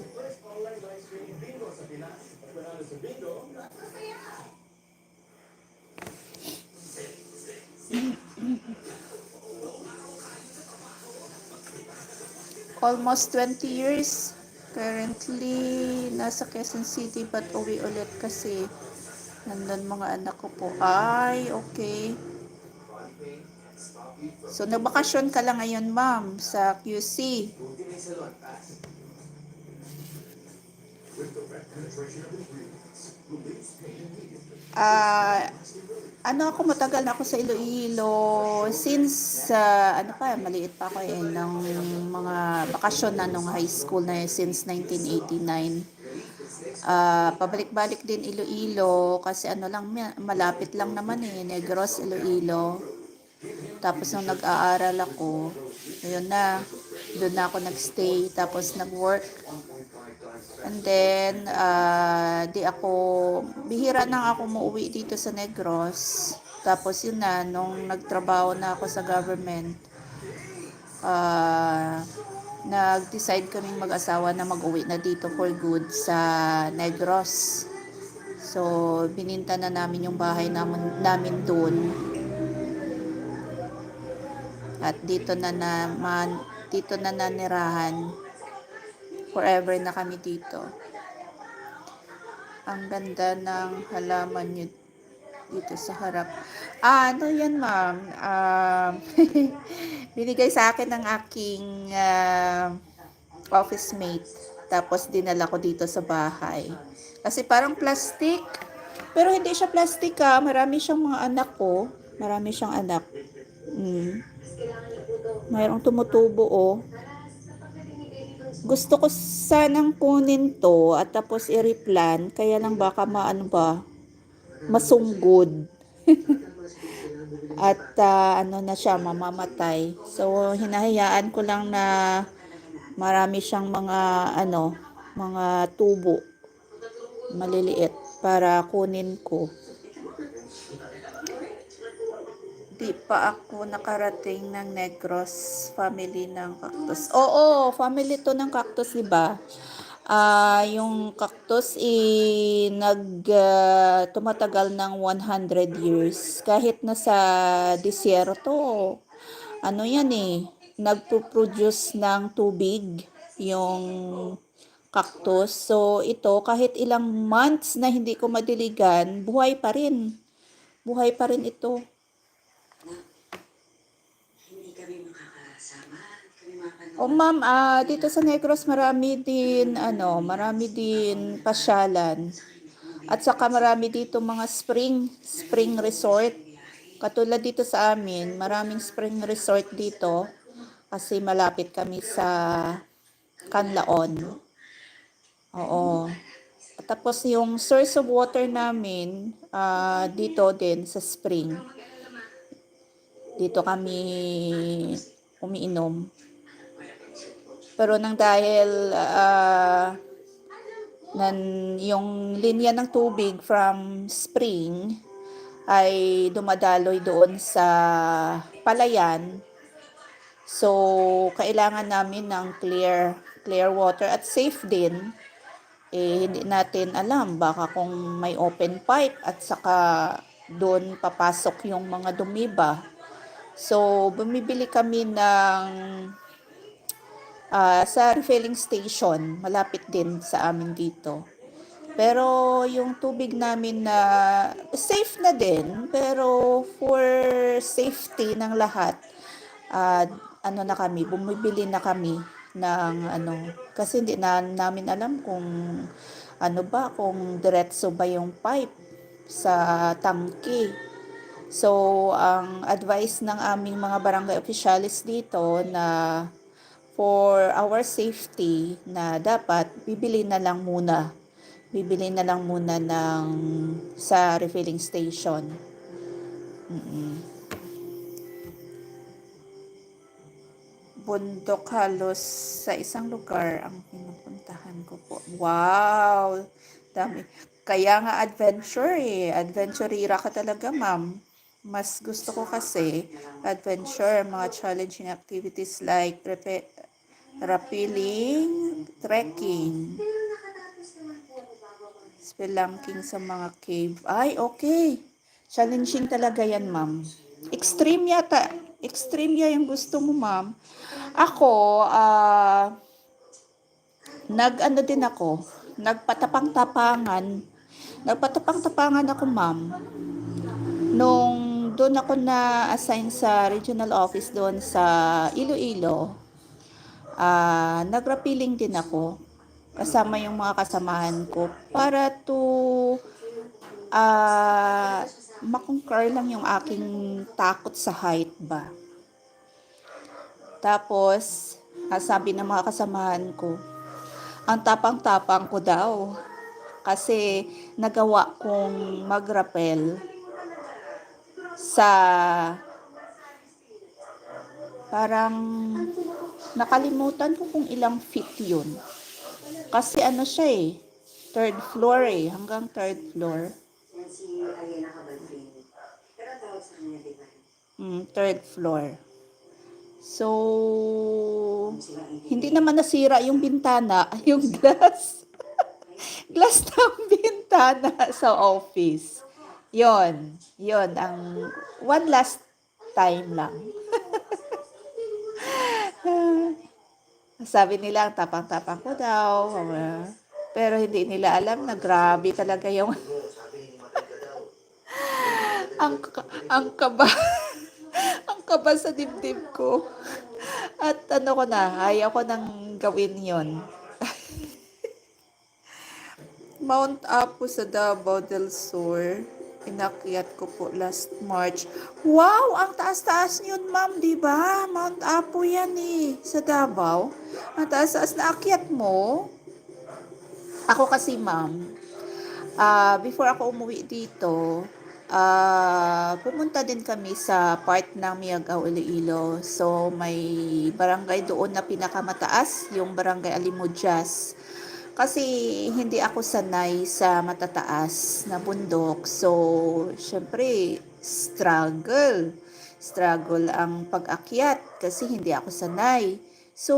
Almost 20 years Currently, nasa Quezon City, but uwi ulit kasi nandun mga anak ko po. Ay, okay. So, nagbakasyon ka lang ngayon, ma'am, sa QC. Buti may salon pass. With direct penetration of ingredients, relieves pain immediately. Ano ako, matagal na ako sa Iloilo since, ano pa, maliit pa ako ng mga bakasyon na nung high school na since 1989. Pabalik-balik din Iloilo kasi ano lang, malapit lang naman Negros, Iloilo. Tapos nung nag-aaral ako, ayun na, doon na ako nagstay, tapos nag-work. And then, bihira na ako muuwi dito sa Negros. Tapos yun na, nung nagtrabaho na ako sa government, nag-decide kaming mag-asawa na mag-uwi na dito for good sa Negros. So, bininta na namin yung bahay namin doon. At dito na nanirahan. Forever na kami dito. Ang ganda ng halaman nyo dito sa harap. Ano yan, ma'am? Binigay sa akin ng aking office mate. Tapos dinala ko dito sa bahay. Kasi parang plastic. Pero hindi siya plastic Marami siyang mga anak ko. Marami siyang anak. Mayroong tumutubo Gusto ko sanang kunin to at tapos i-replant. Kaya lang baka masunggod. At na siya, mamamatay. So, hinahayaan ko lang na marami siyang mga tubo. Maliliit para kunin ko. Di pa ako nakarating ng Negros family ng cactus. Oo, family to ng cactus, di ba? Yung cactus tumatagal ng 100 years. Kahit na sa disyerto, nagpo-produce ng tubig yung cactus. So, ito, kahit ilang months na hindi ko madiligan, buhay pa rin. Buhay pa rin ito. Ma'am, dito sa Negros marami din pasyalan. At saka marami dito mga spring resort. Katulad dito sa amin, maraming spring resort dito kasi malapit kami sa Canlaon. Oo. At tapos yung source of water namin dito din sa spring. Dito kami umiinom. Pero dahil yung linya ng tubig from spring ay dumadaloy doon sa palayan. So, kailangan namin ng clear water at safe din. Hindi natin alam baka kung may open pipe at saka doon papasok yung mga dumi ba. So, bumibili kami ng sa refilling station, malapit din sa amin dito. Pero yung tubig namin na safe na din, pero for safety ng lahat, bumibili na kami ng kasi hindi namin alam kung kung diretso ba yung pipe sa tangke. So, ang advice ng aming mga barangay officials dito na for our safety na dapat bibili na lang muna sa refilling station. Bundok halos sa isang lugar ang pinupuntahan ko po. Wow! Dami. Kaya nga adventurera ka talaga, ma'am. Mas gusto ko kasi adventure, mga challenging activities like rappelling, trekking, spelunking sa mga cave. Ay, okay. Challenging talaga yan, ma'am. Extreme yung gusto mo, ma'am. Ako, nag-ano din ako, nagpatapang-tapangan ako, ma'am. Nung doon ako na-assign sa regional office doon sa Iloilo, nagrapiling din ako kasama yung mga kasamahan ko para to makonquer lang yung aking takot sa height ba. Tapos, sabi ng mga kasamahan ko, ang tapang-tapang ko daw kasi nagawa kong mag-rappel sa parang nakalimutan ko kung ilang feet yun. Kasi ano siya third floor hanggang third floor. Yan si Aliena Cabalfini. Pero tawag sa kanya divine. Third floor. So, hindi naman nasira yung bintana, yung glass. Glass ng bintana sa office. Yon ang one last time lang. Sabi nila, ang tapang-tapang ko daw. Pero hindi nila alam na grabe talaga yung ang kaba ang kaba sa dibdib ko. At ano ko na, ayaw ko nang gawin yon. Mount Apo sa Davao del Sur. Inakyat ko po last March. Wow! Ang taas-taas yun, ma'am, di ba? Mount Apo yan sa Davao. Ang taas-taas na akyat mo. Ako kasi, ma'am, before ako umuwi dito, pumunta din kami sa part ng Miagao, Iloilo. So, may barangay doon na pinakamataas, yung barangay Alimudyas. Kasi hindi ako sanay sa matataas na bundok. So, syempre, struggle ang pag-akyat kasi hindi ako sanay. So,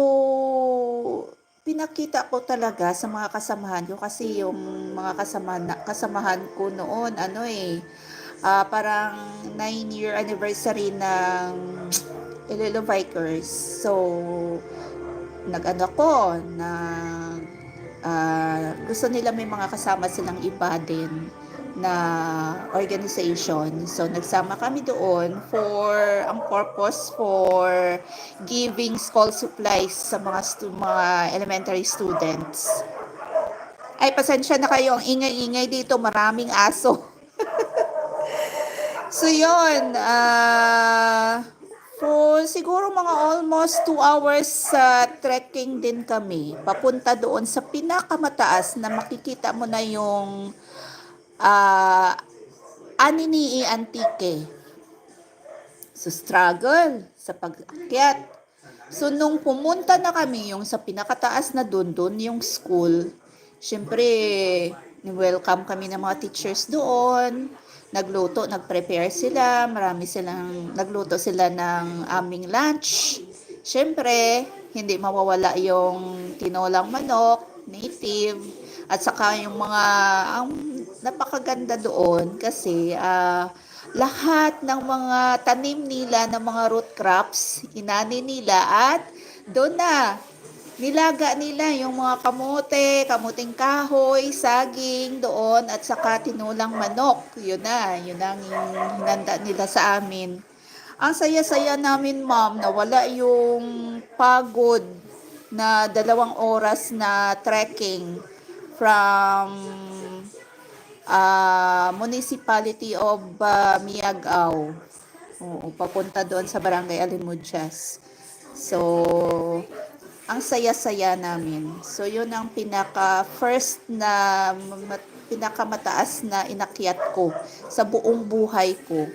pinakita ko talaga sa mga kasamahan ko kasi yung mga kasamahan ko noon, parang 9-year anniversary ng Iloilo Vikers. So, gusto nila may mga kasama silang iba din na organization. So, nagsama kami doon ang purpose for giving school supplies sa mga elementary students. Ay, pasensya na kayo, ang ingay-ingay dito, maraming aso. So, yun, siguro mga almost 2 hours sa trekking din kami. Papunta doon sa pinakamataas na makikita mo na yung Aninii Antique. So, struggle sa pag-akyat. So, nung pumunta na kami yung sa pinakataas na doon yung school, syempre, welcome kami ng mga teachers doon. Nag-prepare sila, nagluto sila ng aming lunch. Siyempre, hindi mawawala yung tinolang manok, native, at saka yung ang napakaganda doon kasi lahat ng mga tanim nila ng mga root crops, inani nila at doon na nilaga nila yung mga kamuting kahoy, saging doon at saka tinulang manok. Yun ang hinanda nila sa amin. Ang saya-saya namin, ma'am, na wala yung pagod na 2 oras na trekking from municipality of Miagao. Papunta doon sa barangay Alimudyas. So, ang saya-saya namin. So, yun ang pinakamataas na inakyat ko sa buong buhay ko.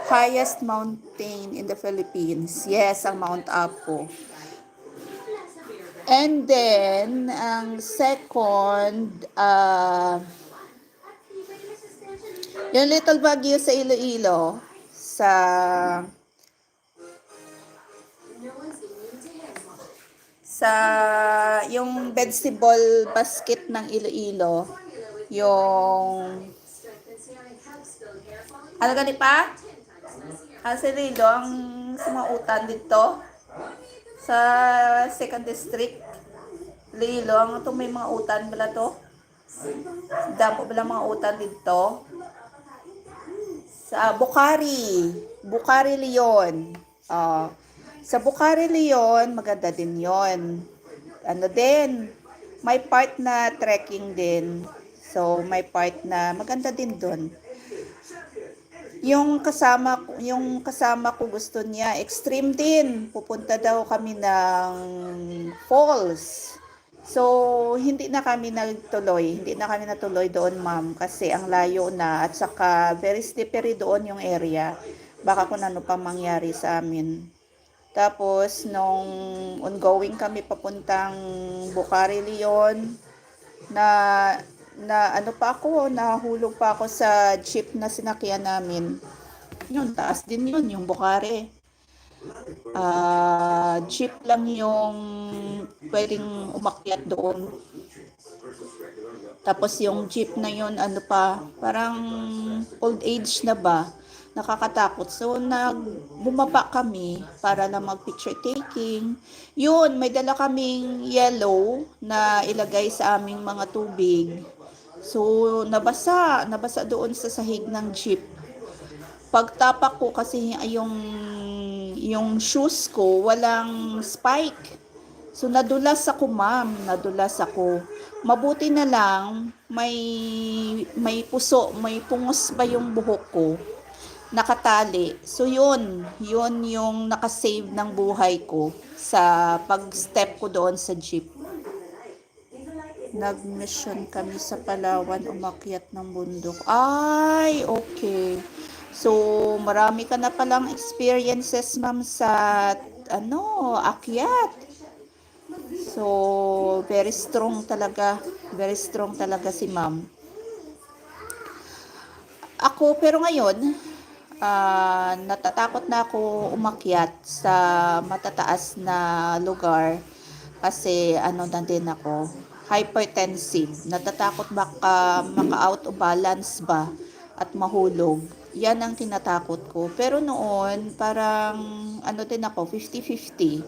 Highest mountain in the Philippines. Yes, ang Mount Apo. And then, ang second, yung Little Baguio sa Iloilo, yung vegetable basket ng Iloilo, yung ano gani pa? Sa Iloilo, ang sumautan dito sa 2nd District. Lilo, ang ito may mga utan bala to. Damo bala mga utan dito. Sa Bukhari. Bukhari Leon. Sa Bukhari Leon, maganda din yon. Ano din, may part na trekking din. So, may part na maganda din doon. Yung kasama ko gusto niya, extreme din. Pupunta daw kami ng falls. So, hindi na kami natuloy doon, ma'am, kasi ang layo na at saka very slippery doon yung area. Baka kung ano pa mangyari sa amin. Tapos, nung ongoing kami papuntang Bukhari, Leon, na ano pa ako, nahulog pa ako sa jeep na sinakyan namin. Yun, taas din yun, yung Bukhari. Jeep lang yung pwedeng umakyat doon. Tapos yung jeep na yun, ano pa, parang old age na ba, nakakatakot. So, bumaba kami para na mag-picture taking. Yun, may dala kaming yellow na ilagay sa aming mga tubig. So, nabasa doon sa sahig ng jeep. Pagtapak ko kasi yung shoes ko walang spike. So nadulas ako, ma'am, nadulas ako. Mabuti na lang may pungos ba yung buhok ko. Nakatali. So yun yung nakasave ng buhay ko sa pag-step ko doon sa jeep. Nag-mission kami sa Palawan, umakyat ng bundok. Ay, okay. So, marami ka na palang experiences, ma'am, sa akyat. So, very strong talaga si ma'am. Ako, pero ngayon, natatakot na ako umakyat sa matataas na lugar kasi na din ako, hypertensive. Natatakot baka maka-out of balance ba at mahulog. Yan ang tinatakot ko. Pero noon, parang din ako, 50-50.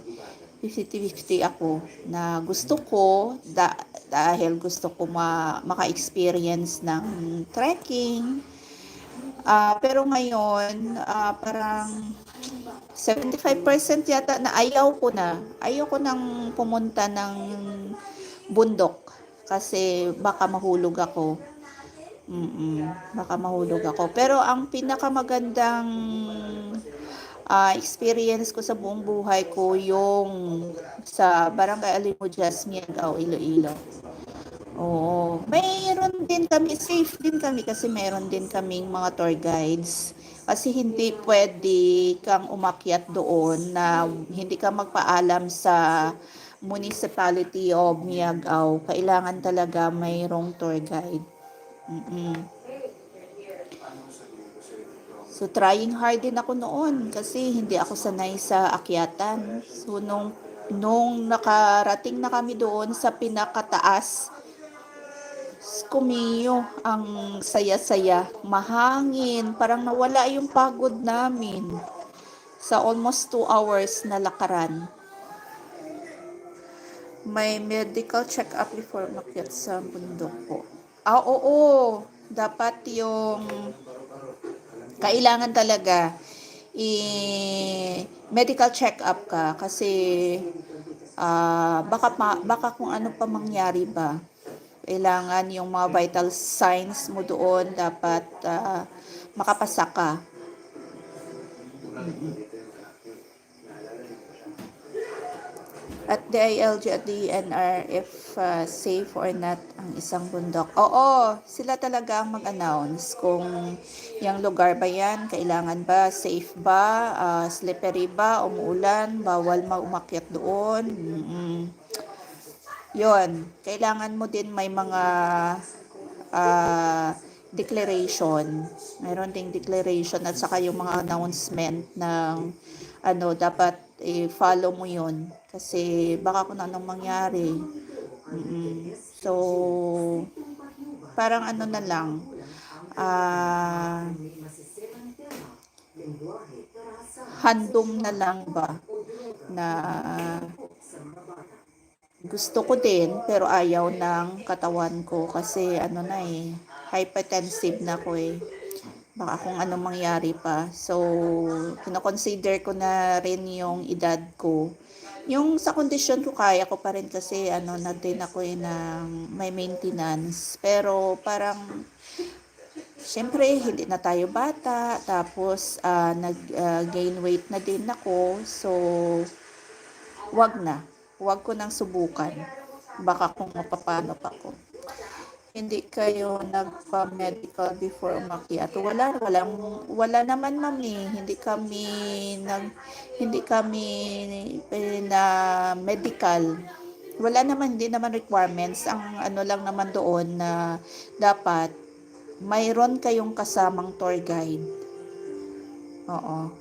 50-50 ako na gusto ko dahil gusto ko maka-experience ng trekking. Pero ngayon, parang 75% yata na ayaw ko nang pumunta ng bundok kasi baka mahulog ako. Baka mahulog ako. Pero ang pinakamagandang experience ko sa buong buhay ko yung sa Barangay Alimujas, Miagao, Iloilo. Oo. Mayroon din kami, safe din kami kasi mayroon din kaming mga tour guides. Kasi hindi pwede kang umakyat doon na hindi ka magpaalam sa municipality of Miagao. Kailangan talaga mayroong tour guide. So, trying hard din ako noon kasi hindi ako sanay sa akyatan. So, nung nakarating na kami doon sa pinakataas, kumiyo, ang saya-saya, mahangin, parang nawala yung pagod namin sa almost 2 hours na lakaran. May medical check-up before umakyat sa bundok po. Oo, dapat yung kailangan talaga medical check-up ka kasi baka kung ano pa mangyari ba. Kailangan yung mga vital signs mo doon dapat makapasa ka. At DILG at DNR if safe or not ang isang bundok. Oo, sila talaga ang mag-announce kung yung lugar ba yan, kailangan ba, safe ba, slippery ba, umuulan, bawal umakyat doon. Yon, kailangan mo din may mga declaration. Mayroon ding declaration at saka yung mga announcement ng dapat follow mo yun. Kasi baka kung anong mangyari. So, parang na lang. Handom na lang ba Gusto ko din, pero ayaw ng katawan ko kasi ano na eh, hypertensive na ko eh. Baka kung anong mangyari pa. So, kinoconsider ko na rin yung edad ko. Yung sa kondisyon ko, kaya ko pa rin kasi ano na din ako eh, ng may maintenance. Pero parang, syempre, hindi na tayo bata. Tapos, nag-gain weight na din ako. So, wag na. Wag ko nang subukan. Baka kung mapapano pa ko. Hindi kayo nagpa-medical before umakyat. Wala naman mami. Hindi kami na medical. Hindi naman requirements. Ang ano lang naman doon na dapat mayroon kayong kasamang tour guide. Oo.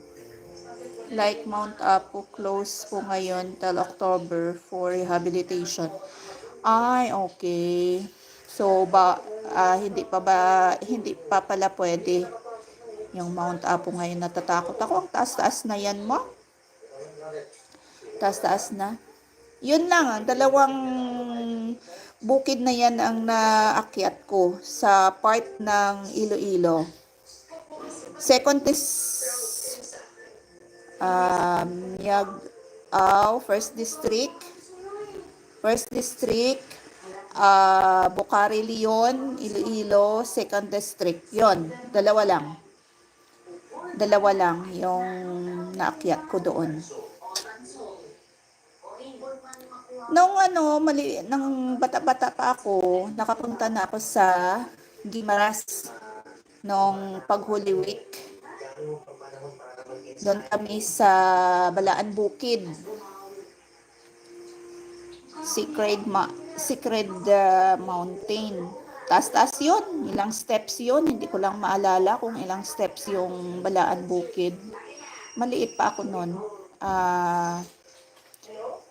Like Mount Apo, close po ngayon till October for rehabilitation. Ay, okay. So, hindi pa pala pwede yung Mount Apo ngayon. Natatakot ako. Ang taas-taas na yan mo. Taas-taas na. Yun lang, ang dalawang bukid na yan ang naakyat ko sa part ng Iloilo. Second is Miag-Ao, First District, Bocari Leon, Iloilo, Second District. Yon, dalawa lang yung naakyat ko doon. Nung bata-bata pa ako, nakapunta na ako sa Guimaras nung pag-Holy Week. Doon kami sa Balaan Bukid. Secret Mountain. Taas-taas yun. Ilang steps yun. Hindi ko lang maalala kung ilang steps yung Balaan Bukid. Maliit pa ako noon.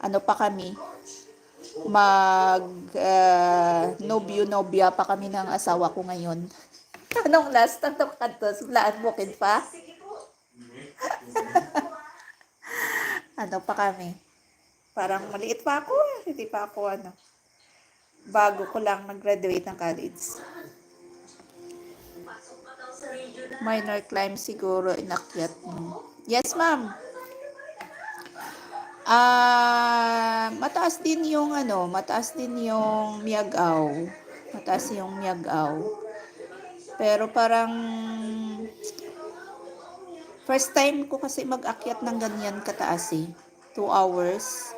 Ano pa kami? Nobya pa kami ng asawa ko ngayon. Anong last? Anong kanto? Balaan Bukid pa? Ano pa kami? Parang maliit pa ako. Hindi pa ako bago ko lang nag-graduate ng college. Minor climb siguro inakyat mo. Yes, ma'am. Mataas din yung Miag-Ao. Mataas yung Miag-Ao. Pero parang first time ko kasi mag-akyat ng ganyan kataas 2 hours.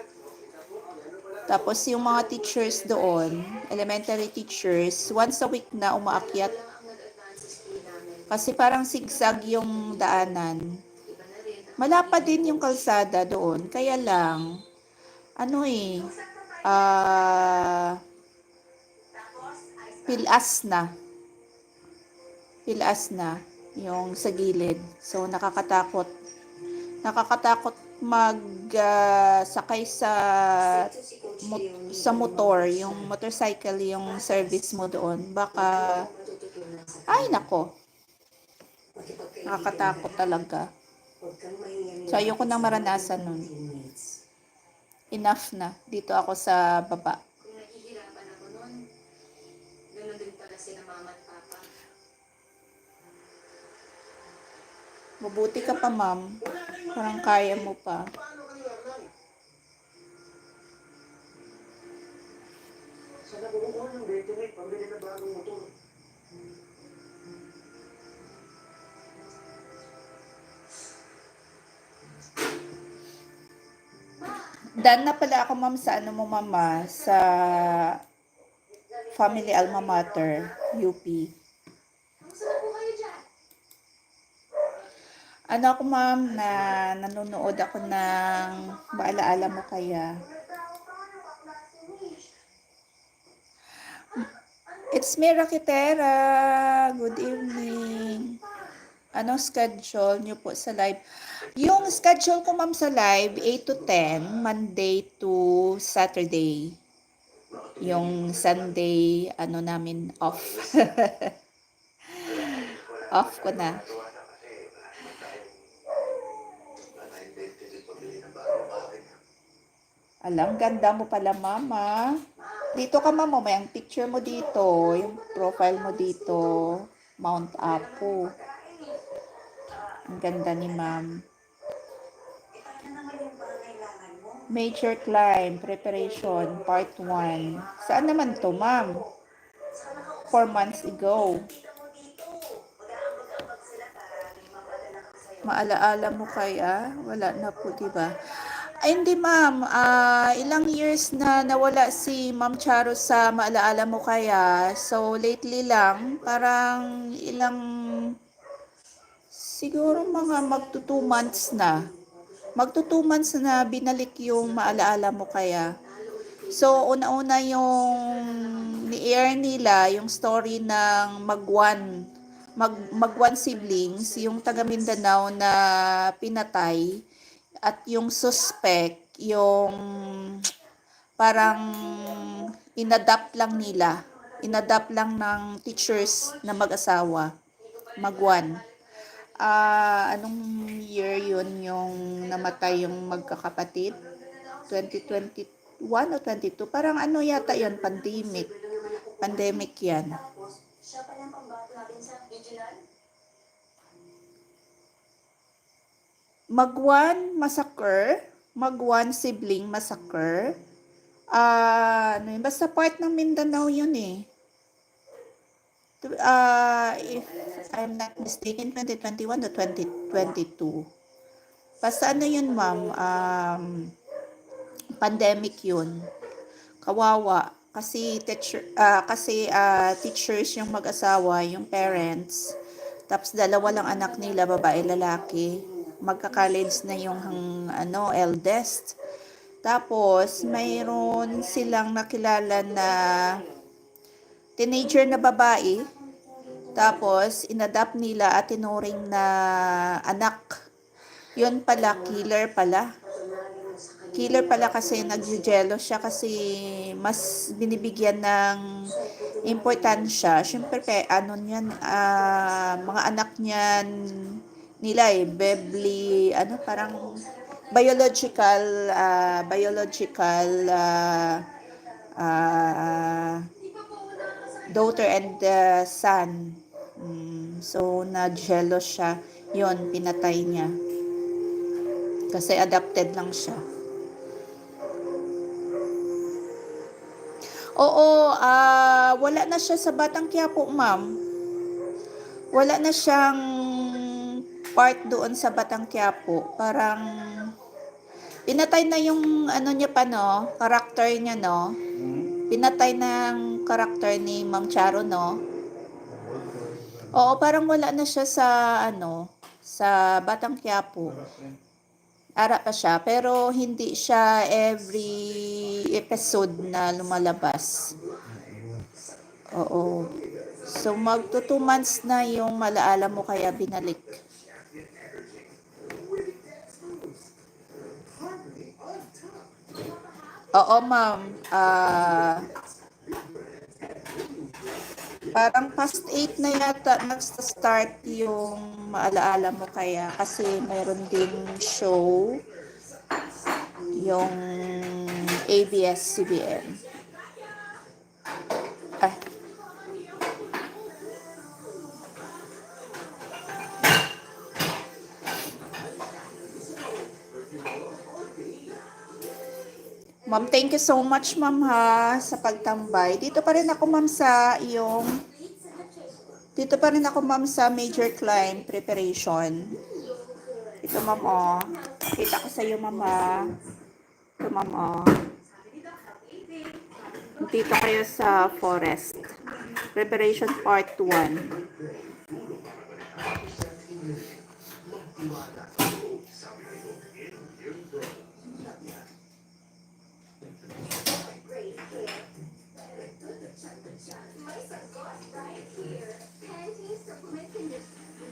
Tapos yung mga teachers doon, elementary teachers, once a week na umaakyat. Kasi parang zigzag yung daanan. Malapad din yung kalsada doon. Kaya lang, pilas na yung sa gilid. So, nakakatakot. Nakakatakot sakay sa motor, yung motorcycle, yung service mo doon. Baka, ay nako, nakakatakot talaga. So, ayoko nang maranasan nun. Enough na. Dito ako sa baba. Kung nahihirapan ako nun, ganun din pala sila mama at papa. Mabuti ka pa, ma'am. Parang kaya mo pa. Sa nakukuha ng Betty, pambili na bagong motor. Dan na pala ako, ma'am, sa mama, sa Family Alma Mater, UP. Ako, ma'am, na nanonood ako ng Maalaala Mo Kaya. It's me, Rakitera. Good evening. Anong schedule nyo po sa live? Yung schedule ko, ma'am, sa live, 8 to 10, Monday to Saturday. Yung Sunday, namin, off. Off ko na. Alam, ganda mo pala, mama. Dito ka, mama. May ang picture mo dito. Yung profile mo dito. Mount Apo. Ang ganda ni ma'am. Major climb, preparation, part 1. Saan naman to, ma'am? 4 months ago. Maalaala mo kaya? Wala na po, diba? Ay, hindi, ma'am. Ilang years na nawala si Ma'am Charo sa maalaala mo kaya? So, lately lang, parang siguro mga magto 2 months na. Magto 2 months na binalik yung maalaala mo kaya. So, una-una yung ni-air nila, yung story ng Magwan siblings, yung taga Mindanao na pinatay, at yung suspect, yung parang inadapt lang ng teachers na mag-asawa, Magwan. Anong year yun yung namatay yung magkakapatid? 2021 o 22? Parang ano yata yun, pandemic. Pandemic yan. Siya pa yung pambato natin sa regional. Magwan sibling massacre. Basta part ng Mindanao yun eh. If I'm not mistaken, 2021 to 2022. Basta ano yun, ma'am, pandemic yun. Kawawa. Kasi teachers yung mag-asawa, yung parents. Tapos 2 lang anak nila, babae, lalaki. Magka-college na yung eldest. Tapos mayroon silang nakilala na teenager na babae. Tapos inadapt nila at tinuring na anak. Yun pala, killer pala. Killer pala kasi nag-jealous siya kasi mas binibigyan ng importansya. Siyempre, mga anak niyan nila Bebli, parang biological daughter and son. So, na-jealous siya. Yun, pinatay niya. Kasi adopted lang siya. Oo, wala na siya sa Batang Quiapo, ma'am. Wala na siyang part doon sa Batang Quiapo. Parang pinatay na yung niya pa, no? Karakter niya, no? Pinatay ng karakter ni Ma'am Charo, no? Oo, parang wala na siya sa sa Batang Quiapo. Ara pa siya, pero hindi siya every episode na lumalabas. Oo. So, magto 2 months na yung malaala mo kaya binalik. Oo, ma'am. Parang past 8 na yata nag-start yung maalaala mo kaya kasi mayroon ding show yung ABS-CBN. Ma'am, thank you so much, ma'am, ha, sa pagtambay. Dito pa rin ako, ma'am, sa major climb preparation. Ito, ma'am, oh. Kita ko sa iyo, ma'am, ha. Ito, ma'am, oh. Dito kayo sa forest. Preparation part 1.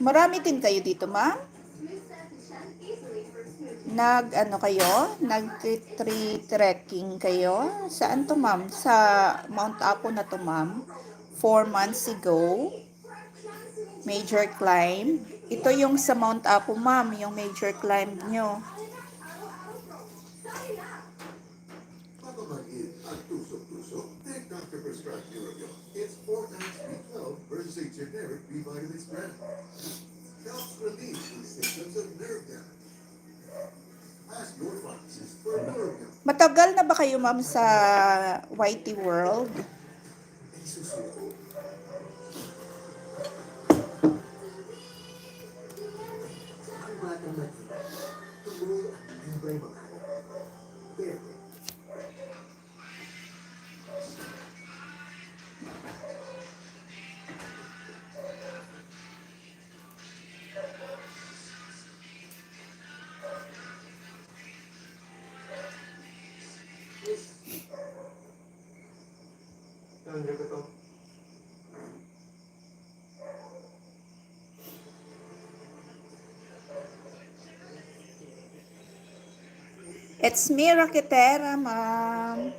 Marami din kayo dito, ma'am? Nag-tree trekking kayo? Saan to, ma'am? Sa Mount Apo na to, ma'am? 4 months ago. Major climb. Ito yung sa Mount Apo, ma'am, yung major climb nyo. doctor-prescribed Durabilin. It's 4 times B12 versus a generic B vitamins brand. Helps relieve these symptoms of nerve damage. Ask your pharmacist for Durabilin. Matagal na ba kayo, ma'am, sa YT World? Ay, susuko. Ang batang matino, tuloy ang libreng mga Pero, Nandiyan ko to. It's me, Rakitera, ma'am.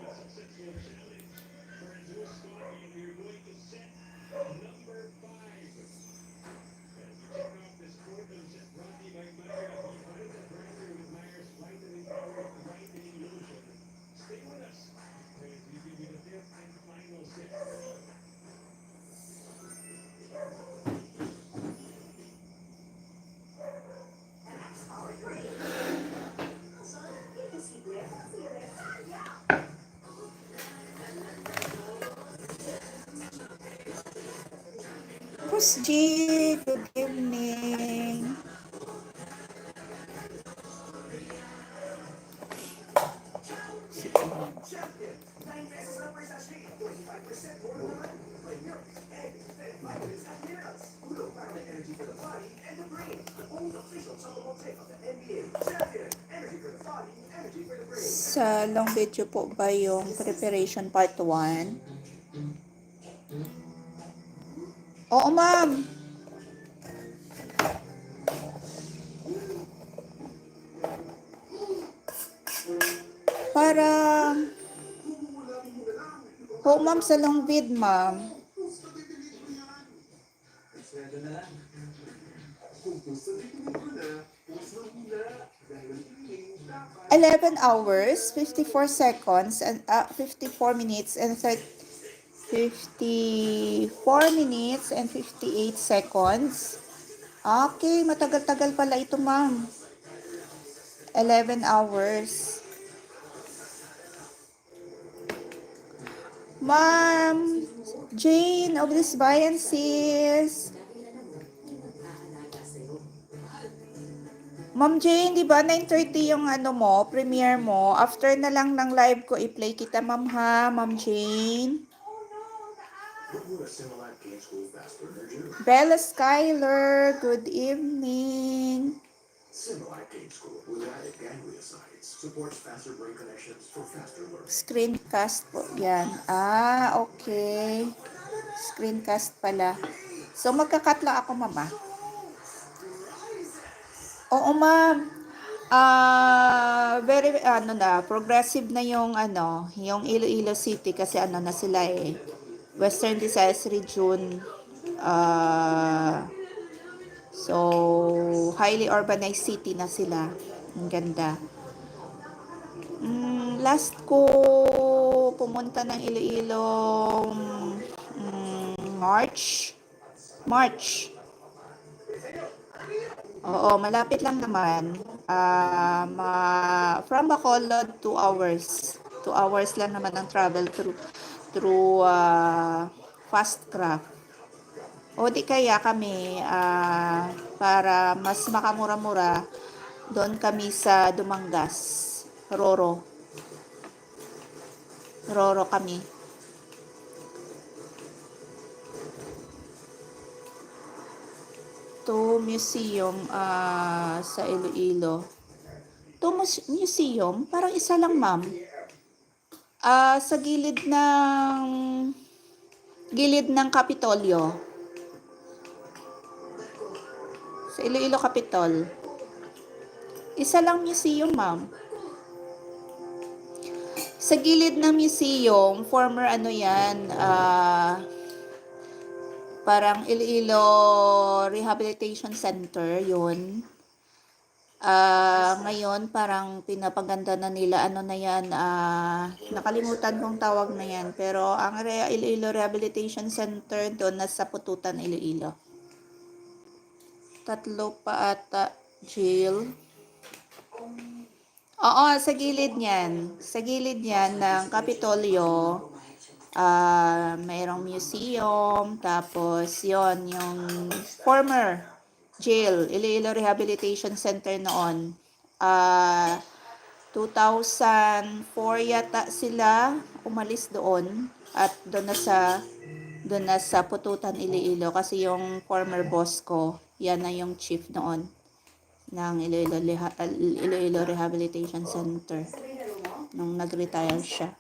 Boss G, good evening. Sa long video po ba yung preparation part 1? Oo, ma'am. Parang oo, ma'am, sa long vid, ma'am. Sweldo na lang. Kung gusto dito mo na, puso muna. Dahil ang dapat 11 hours, 54 seconds, and 54 minutes, and 54 minutes and 58 seconds. Okay, matagal-tagal pala ito, ma'am. 11 hours. Ma'am Jane of this Bayan, sis. Ma'am Jane, di ba 9:30 yung ano mo, premiere mo? After na lang ng live ko, i-play kita, ma'am, ha? Ma'am Jane. what would a Similac Game School Fast Learner do? Bella Skyler, good evening. Similac Game School with added gangliosides supports faster brain connections for faster learning. Screencast po yan. Okay. Screencast pala. So, magka-cut lang ako, mama. Oo, ma'am. Very, progressive na yung, yung Iloilo City kasi na sila eh. Western Visayas Region. So, highly urbanized city na sila. Ang ganda. Last ko pumunta ng Iloilo March. Oo, malapit lang naman. From Bacolod, 2 hours. 2 hours lang naman ang travel through fast craft. O di kaya kami, para mas makamura-mura, doon kami sa Dumangas. Roro kami. To museum sa Iloilo. To museum, parang isa lang, ma'am. Sa gilid ng Kapitolyo. Sa Iloilo Capitol. Isa lang museum, ma'am. Sa gilid ng museum, former parang Iloilo Rehabilitation Center, yun. Ngayon parang pinapaganda na nila, ano na yan, nakalimutan kong tawag na yan. Pero ang Iloilo Rehabilitation Center doon nasa Pututan, Iloilo. 3 pa ata jail. Oo, sa gilid niyan. Sa gilid niyan ng Kapitolyo, mayroong museum, tapos yon yung former jail, Iloilo Rehabilitation Center noon. 2004 yata sila umalis doon at doon na sa Pututan, Iloilo kasi yung former boss ko, yan na yung chief noon ng Iloilo Rehabilitation Center nung nag-retire siya.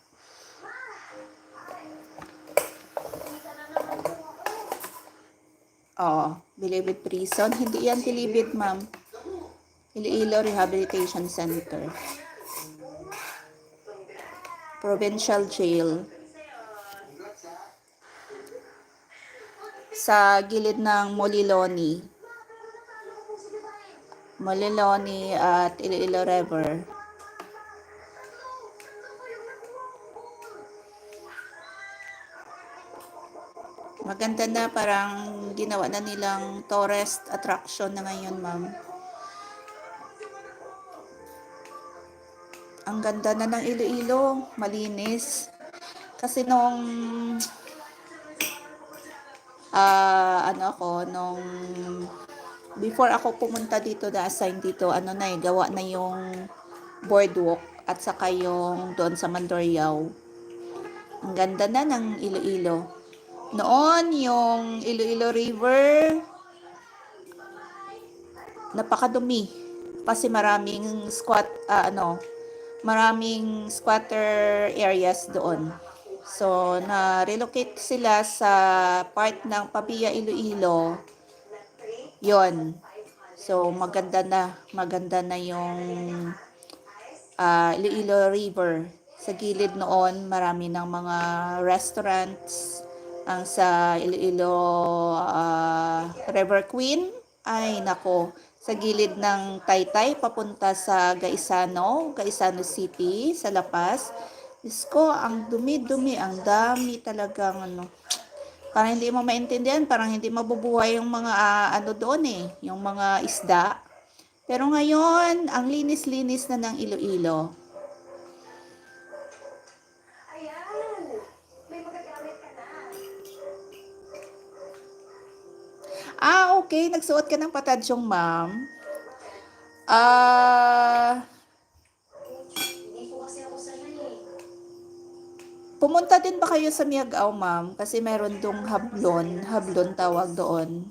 Oo, Bilibid Prison. Hindi yan Bilibid, ma'am. Iloilo Rehabilitation Center. Provincial Jail. Sa gilid ng Moliloni. Moliloni at Iloilo River. Maganda na, parang ginawa na nilang tourist attraction na ngayon, ma'am. Ang ganda na ng Iloilo, malinis. Kasi nung before ako pumunta dito, na-assign dito, gawa na yung boardwalk at saka yung doon sa Mandurriao. Ang ganda na ng Iloilo. Noon, yung Iloilo River, napakadumi. Kasi maraming maraming squatter areas doon. So, na-relocate sila sa part ng Pabia, Iloilo. Yon. So, maganda na yung Iloilo River. Sa gilid noon, marami ng mga restaurants. Ang sa Iloilo River Queen, ay nako, sa gilid ng Taytay papunta sa Gaisano City, sa La Paz. Diyos ko, ang dumi-dumi, ang dami talagang parang hindi mo maintindihan, parang hindi mabubuhay yung mga doon yung mga isda. Pero ngayon, ang linis-linis na ng Iloilo. Okay. Nagsuot ka ng patadyong, ma'am. Hindi po kasi ako sanay. Pumunta din ba kayo sa Miagao, ma'am? Kasi meron dong hablon tawag doon,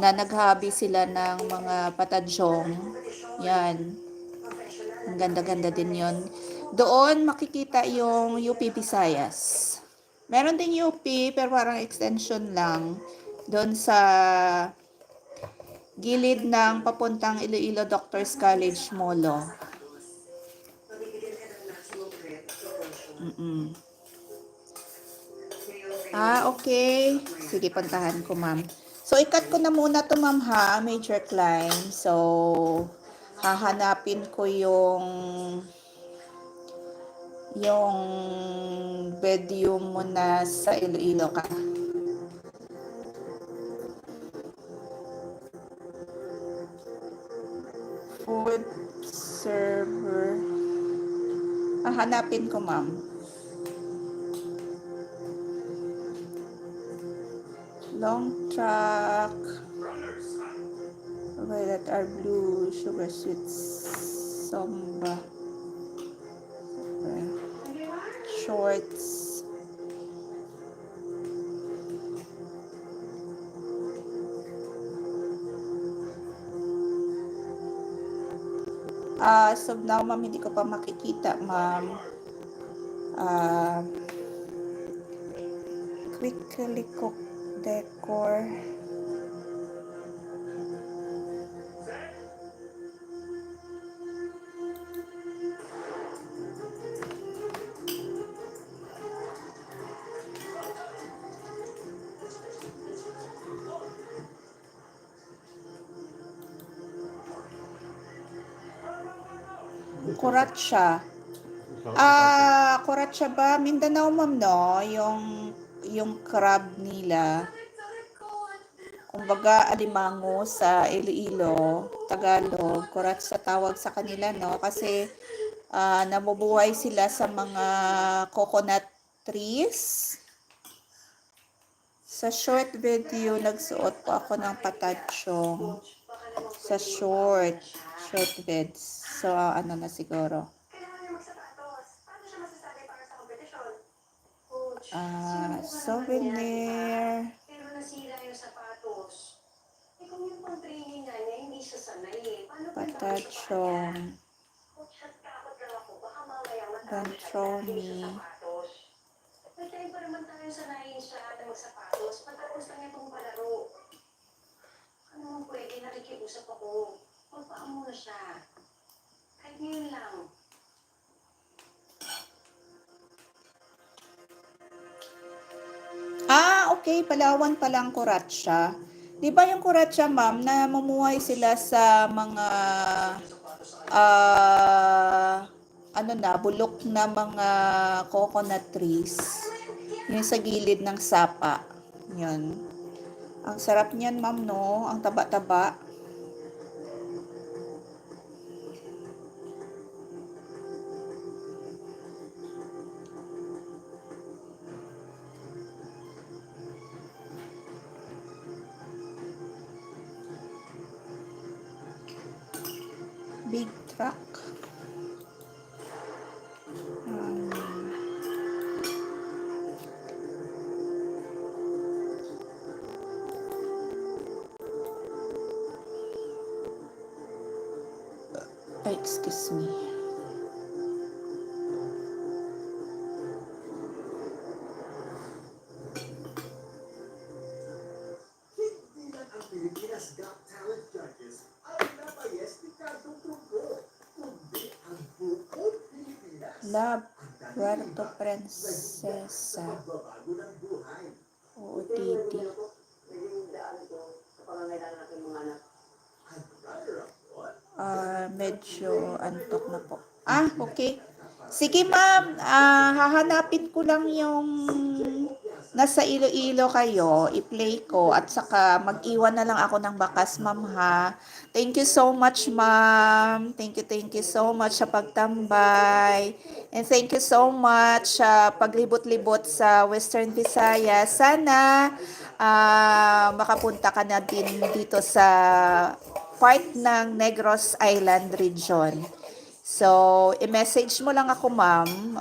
na naghabi sila ng mga patadyong. Yan. Ang ganda-ganda din yon. Doon makikita yung UP Visayas. Meron din UP, pero parang extension lang. Doon sa gilid ng papuntang Iloilo Doctors College Molo. Okay. Sige, puntahan ko, ma'am. So, ikat ko na muna to, ma'am, ha? Major climb. So, hahanapin ko yung video mo na sa Iloilo ka. Food server. Hanapin ko, ma'am. Long track. Violet are blue. Sugar sweets. Samba. Okay. Shorts. So now, ma'am, hindi ko pa makikita, ma'am. Quickly cook decor. Kuratsa. Kuratsa ba? Mindanao, ma'am, no? Yung crab nila. Kumbaga, alimango sa Iloilo, Tagalog. Kuratsa tawag sa kanila, no? Kasi nabubuhay sila sa mga coconut trees. Sa short video, nagsuot po ako ng patatsyong. Sa short vids. So, ano na siguro. Souvenir. Pero nasira yung sapatos. Eh kung yung pang-training nga niya, hindi siya sanay eh. Paano kung Patatsyong. Coach, takot lang ako. Baka mamaya matalo Don't siya throw dahil me. sa sapatos. May time pa naman tayo sanayin siya na magsapatos. Patapos lang itong palaro. Ano mo pwede, nakikiusap ako. Magpaan muna siya. Kahit ngayon lang. Okay. Palawan palang kuratsa. Di ba yung kuratsa, ma'am, na mamuhay sila sa mga bulok na mga coconut trees. Yung sa gilid ng sapa. Yun. Ang sarap niyan, ma'am, no? Ang taba-taba. Big truck. Excuse me. Hindi lang ang Pilipinas Got Talent judges ang nabayes ni Cardo Trugo, kundi ang buong Pilipinas. Love, Ang dahil Puerto iba, Princesa. sa pagbabago ng buhay. OOTD. Naging daan ko sa pangangailangan ng aking mga anak. And runner-up what? Medyo antok na po. Okay. Sige, ma'am. Hahanapin ko lang yung nasa Iloilo kayo. I-play ko. At saka mag-iwan na lang ako ng bakas, ma'am, ha. Thank you so much, ma'am. Thank you so much sa pagtambay. And thank you so much sa paglibot-libot sa Western Visayas. Sana makapunta ka na din dito sa part ng Negros Island region. So, i-message mo lang ako, ma'am.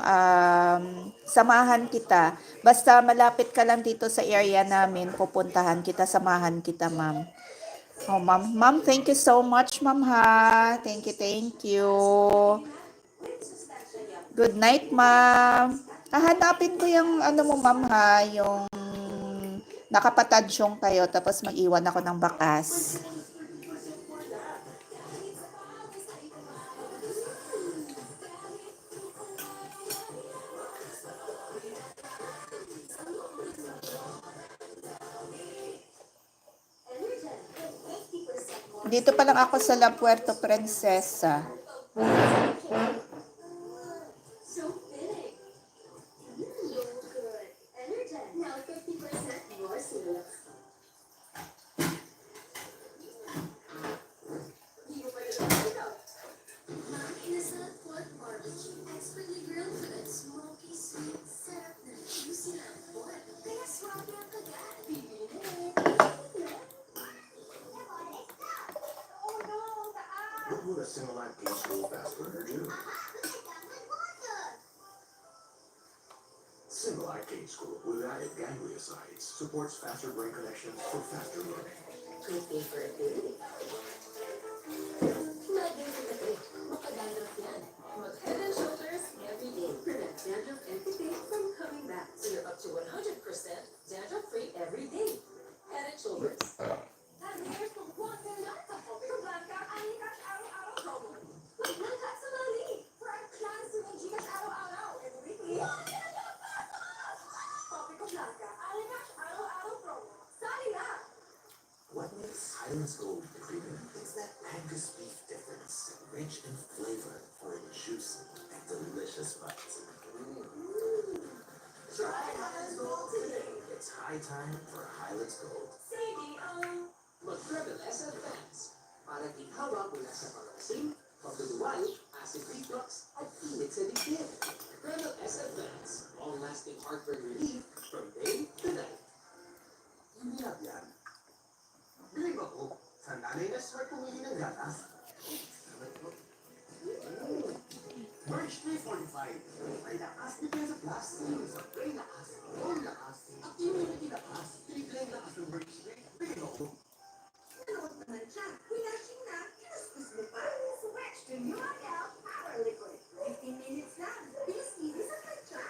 Samahan kita. Basta malapit ka lang dito sa area namin, pupuntahan kita, samahan kita, ma'am. Ma'am. Ma'am, thank you so much, ma'am, ha. Thank you. Good night, ma'am. Hahanapin ko yung mo, ma'am, ha, yung nakapatadsyong kayo, tapos mag-iwan ako ng bakas. Dito pa lang ako sa La Puerto Princesa. So big. So good. Energen. Now 50% more sweet. Hindi mo pa rin ito. Mom, innocent pork barbecue. Expertly grilled for that smoky sweet sarap na juicy na pork. Kaya swab yung kagat. Bibili na rin. What would a Similac Game School fast burner do? Similac Game School with added gangliosides supports faster brain connections for faster learning. Could be for a day. Naging ito, makadandruff yan. Mag-Head and Shoulders every day. Prevent dandruff and fatigue from coming back. So you're up to 100% dandruff-free every day. Head and Shoulders. Here's the one thing not to hold. Blanca, I need that araw-araw promo. Blanca, sumali! For our plans to make Gcash araw-araw and weekly. Topic ko Blanca, Alicash araw-araw promo. Sali na! What makes Highlands Gold premium is that Angus beef difference, rich in flavor for enjoyment. It's high time for Highlands Gold. Mag-Rebel S Advance para ginhawa mula sa pag-asim, pagduduwal, acid reflux, at init sa dibdib. Rebel S Advance, long-lasting heartburn relief from day to night. Hindi na yan. Believe ako, sa nanay na smart pumili ng gatas. March 345. May lakas ni Pesa Plus. May lakas. All lakas. At immunity lakas. Tripling lakas ng March 3. Bigyan ako. Nanood naman siya. Pinashing na, kinuskus mo pa. Switch to URL Power Liquid. 15 minutes lang. Bilis-bilis ang kantsa.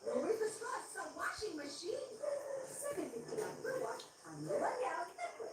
Lower the stress sa washing machine. 750 lang per wash ang URL Liquid.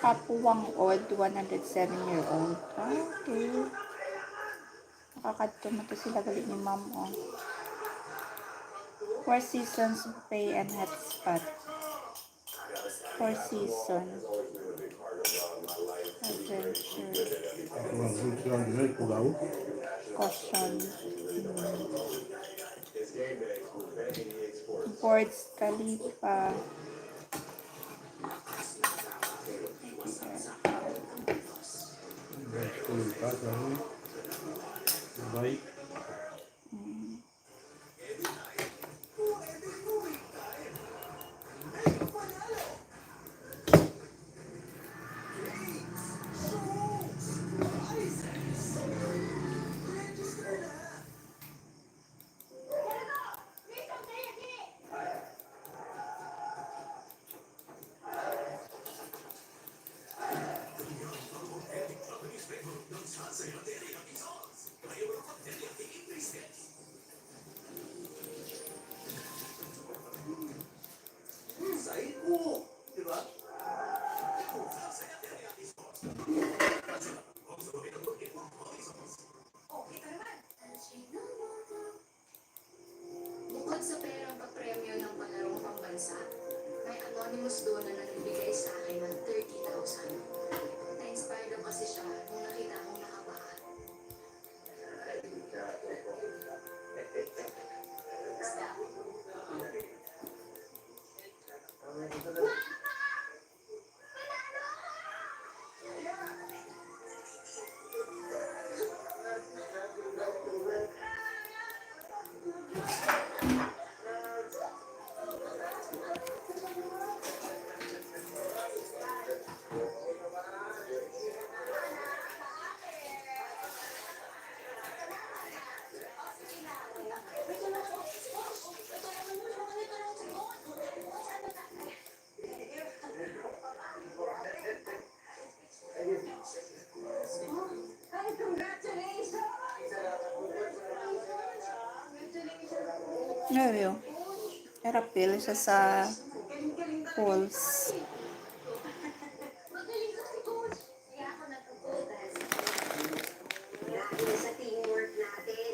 Papuwang old, 107-year-old. Okay. Nakakadto mo to sila galing ni ma'am, oh. 4 seasons pay and hotspot. 4 seasons. Adventure. Caution. Boards Khalifa. Baik. Bukod sa perang papremyo ng palarong pambansa, may anonymous donor na nagbigay sa akin ng 30,000. Na-inspire daw kasi siya nung nakita akong nakabahan. Stop. Ngayon, erapil siya sa falls. Magaling ka si Coach. Kaya ako natututas. Dahil sa teamwork natin.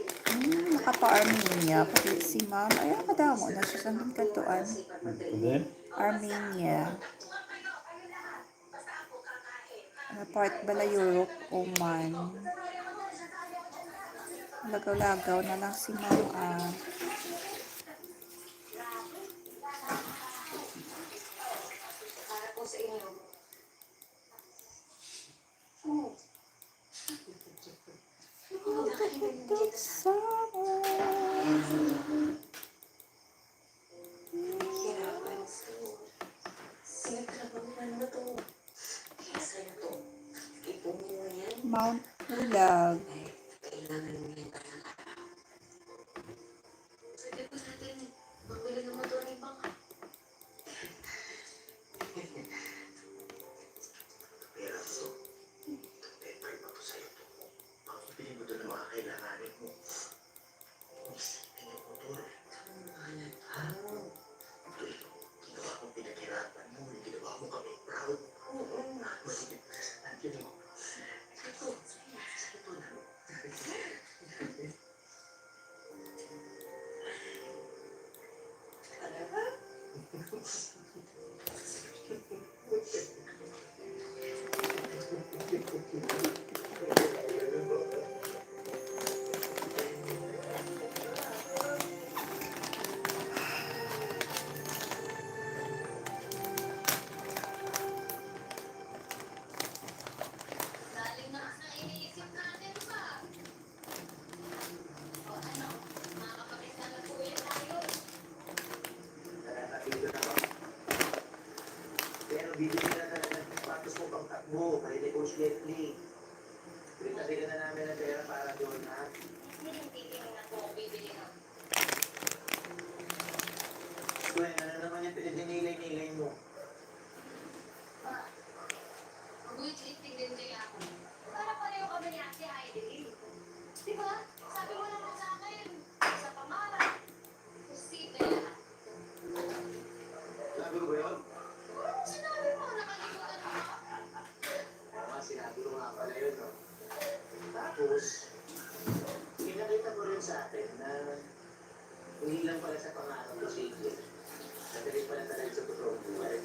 Nakapa-Armenia. Pati si ma'am. Ay, madamo na siya sa mga katuan. Then, Armenia. Part bala Europe, Oman. Lagaw-lagaw na lang si ma'am. Para po sa inyo. Mount Pulag. Ay, kailangan mo yung tayo. Pwede po natin magbili ng motor ng bangka. Pera to. Pepper pa to sa'yo to. Makapili mo to ng mga kailanganin mo. Isipin yung motor. Ha? Ito ito. Ginawa kong pinaghirapan mo. Ginawa mo kami proud. Masigit. Nandiyan mo. Ito. Ito na. Galing na sa iniisip natin pa. O ano, makakapit na po yan tayo. Nakakabili na ako. Pero bibili na talaga ng sapatos mo pang takbo. Kaya ni Coach Leslie. Pinatabigan na namin ng pera para doon, ha? Titingin na po ako bibili ng Gwen, ano naman yung pinidinilay-nilay mo? mag-waitlifting din kaya ako. Para pareho kami ni Ate Heidi. Di ba? Sabi mo naman sa akin, sa pamarat, posible lahat. Sabi ko ba yun? Sinabi mo, nakalimutan mo. Oo, sinabi ko nga pala yun, no? Tapos, pinakita ko rin sa atin na hindi lang pala sa pangarap ko si Igor. Nagaling pala talaga sa totoong buhay.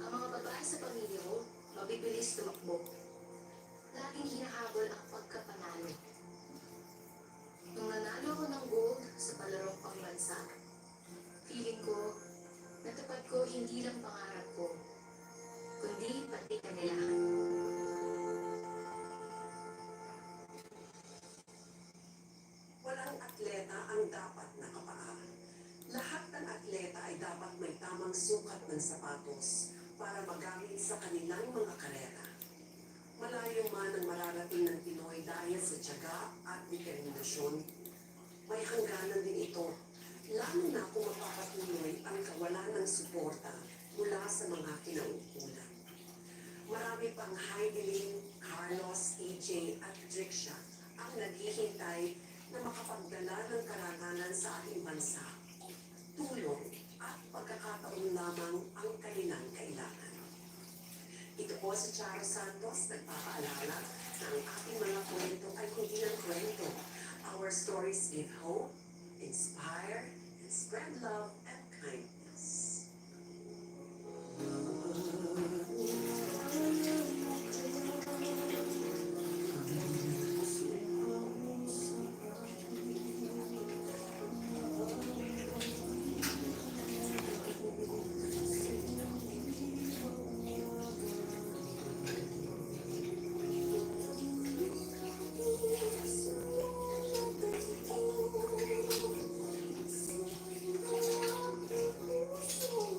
Ang mga babae sa pamilya mo, mabibilis tumakbo. Laging hinahabol ang pagkapanalo. Nung nanalo ako ng gold sa palarong pangbansa, feeling ko, natupad ko hindi lang pangarap ko, kundi pati kanila. Walang atleta ang dapat nakapaa. Lahat ng atleta ay dapat may tamang sukat ng sapatos para magamit sa kanilang mga karera. Malayo man ang mararating ng Pinoy dahil sa tiyaga at determinasyon, may hangganan din ito, lalo na kung mapapatuloy ang kawalan ng suporta mula sa mga kinauukulan. Marami pang Heidelin, Carlos, AJ at Drixia ang naghihintay na makapagdala ng karangalan sa ating bansa. Tulong at pagkakataon lamang ang kanilang kailangan. Ito po si Charo Santos, nagpapaalala na ang ating mga kwento ay hindi lang kwento. Our stories give hope, inspire, and spread love and kindness.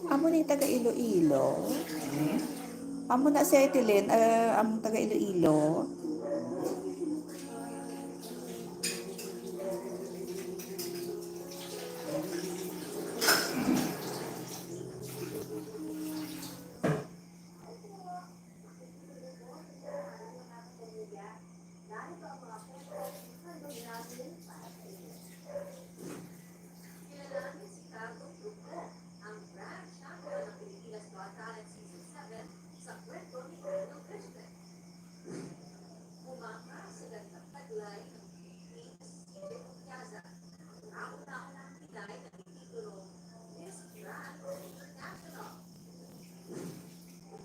Amo na yung taga Iloilo. Amo na si Etilin, amo taga Iloilo. Kilalanin si Carlo Truco, ang brand champion ng Pilipinas Got Talent Season 7 sa kwento ni Colonel Crispin. Umaka sa gandang taglay ng Pilipinas si Piazza, ang nauna-unang pinay na titulo Miss Grand International.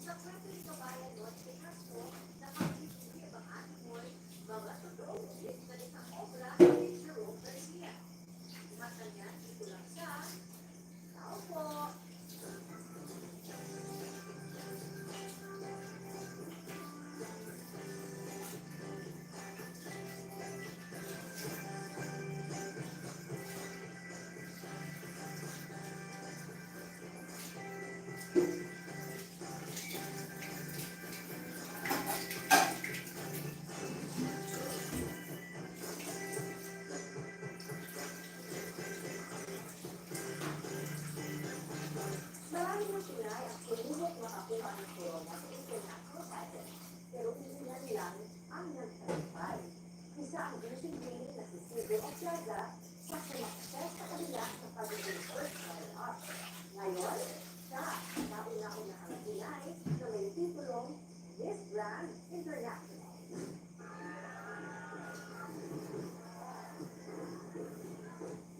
Sa kwento ni Kabayan Norte Castro, nakapituli ang ating mga totoong ulit na obra ni Jerome Garcia. Mata niya, dito lang siya. Tao po. makakuha ng corona sa international pageant. Pero ilan lang ang nagtagumpay. Isa ang Asian Games na si Silvio Opiaga sa sumakses sa kanila sa pagiging first runner-up. Ngayon, siya ang kauna-unahang Pinay na may titulong Miss Grand International.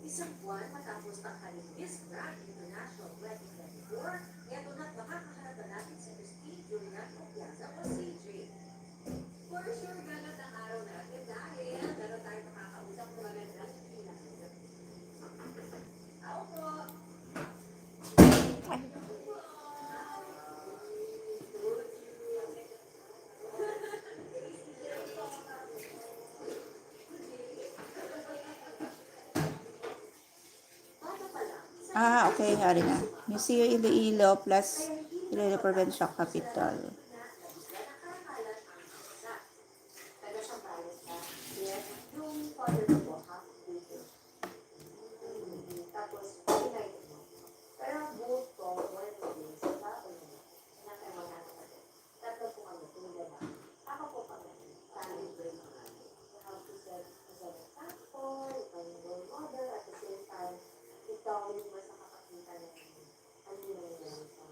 Isang buwan matapos ang kanyang Miss Grand International 2024, eto na't makakaharap natin sa Christine Julian Opiaza o CJ. For sure, ganat ang araw natin dahil meron tayong makakausap ng magandang kailangan. Ako po! Okay, hari na. Museo Iloilo plus Iloilo Provincial Capital. Yung father ko po, half British. Tapos, Pinay ko. Pero both ko, one days, sa ulo, nakaimangan ko. Tatlo po kami, tulad na. Ako po kami, family break namin. You have to set as an example, ikaw yung role model, at the same time, ikaw yung mas nakakakita ng ano yung nangyayari sa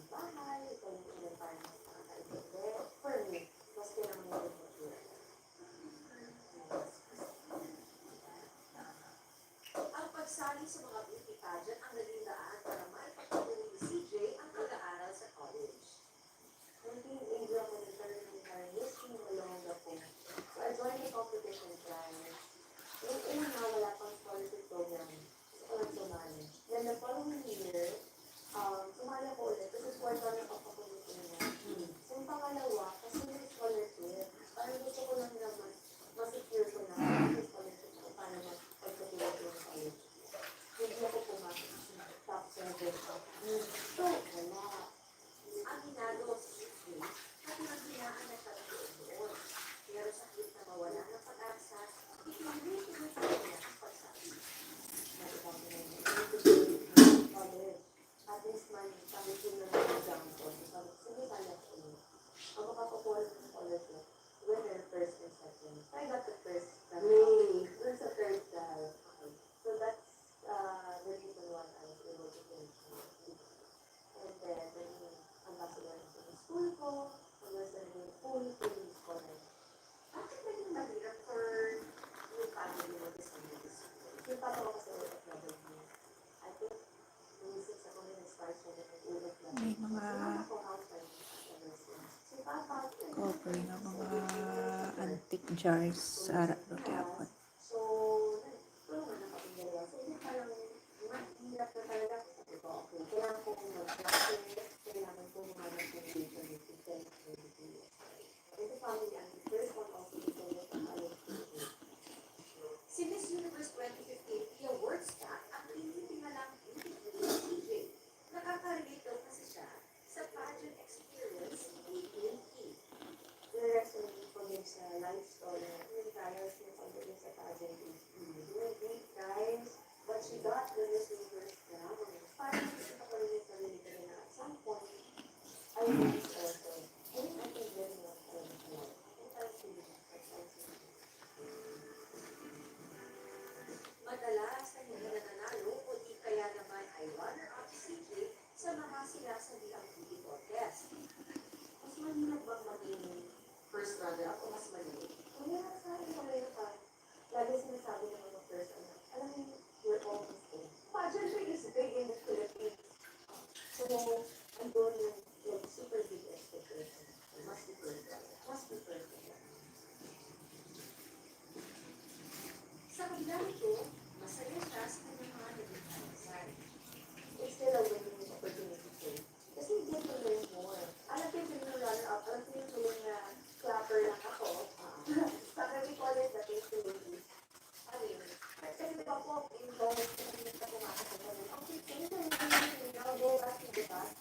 bahay, ikaw yung ilan parang mas nakakaikot. Pero, for me, mas kailangan yung mature. Ang pagsali sa mga beauty pageant ang naging daan para maipagpatuloy ni CJ ang pag-aaral sa college. Naging age ako nagkaroon ng history along the po. So, I joined the competition trials. Yung una nga, wala pang scholarship program. So, sumali. Then, the following year, sumali ako ulit. Kasi sport kami papakulit na. So, yung pangalawa, kasi may scholarship, parang gusto ko lang na mas-secure ko na may scholarship ko para magpagpatuloy ko ng college. Hindi ako pumasok sa top 7. So, wala. Ang ginagawa sa CJ at naghinaan na siya ng noon. Pero sa hit na mawala ng pag-asa, itinuloy ko sa kanya ang pagsali. At least man, kami din na nag-exam ko. Sige, kaya ko yun. Ako makapakuha ng scholarship. Winner, first and second. I got the first. Really? Dun sa third guy. Okay. So that's the reason why I was able to finish my and then, ambassador na sa school ko. I was a fully scholar. Bakit naging mahirap for yung family mo to study this? Yung papa ko kasi ulit level niya. I think, since ako na-inspire siya na ulit level. May mga Ako housewife ever since. Si papa, cover na mga antique jars sa Roqueapon. so, tulungan na kami dalawa. So, hindi parang mahirap na talaga. Sabi ko, okay, kailangan ko mag-practice, kailangan ko humanap ng data dito. Ito family, ang first one also dito yung college. Si Miss Universe 2015 Pia Wordstat ang pinipingalang beautiful ni CJ. Nakaka-relate daw kasi siya sa pageant experience ni PNP. Directly for me sa life story, yung trials niya pagdating sa pageant is doing great guys, but she got the Miss Universe crown. Parang gusto ko rin yung sarili ko na at some point, I was also, and I think very much I was more. And I was really Madalas na hindi nananalo o di kaya naman ay runner-up si CJ sa mga sinasaliang beauty contest. mas mahirap bang maging first runner-up o mas maliit? Kung yan sa akin ko rin pa, lagi sinasabi ng mga first runner-up, alam mo, we're almost there. Pageantry is big in the Philippines. So, andun yung super big expectation. It must be perfect. Must be perfect. Sa kabila nito, masaya siya sa kanyang mga naging karanasan. It's still a winning opportunity for you. Kasi you get to learn more. Alam ko yung runner-up, alam ko yung na clapper lang ako. Sabi we call it the face to ladies. Kasi di ba po, yung lowest na pinita ko nga ako. Okay, kayo na yung go back to the past.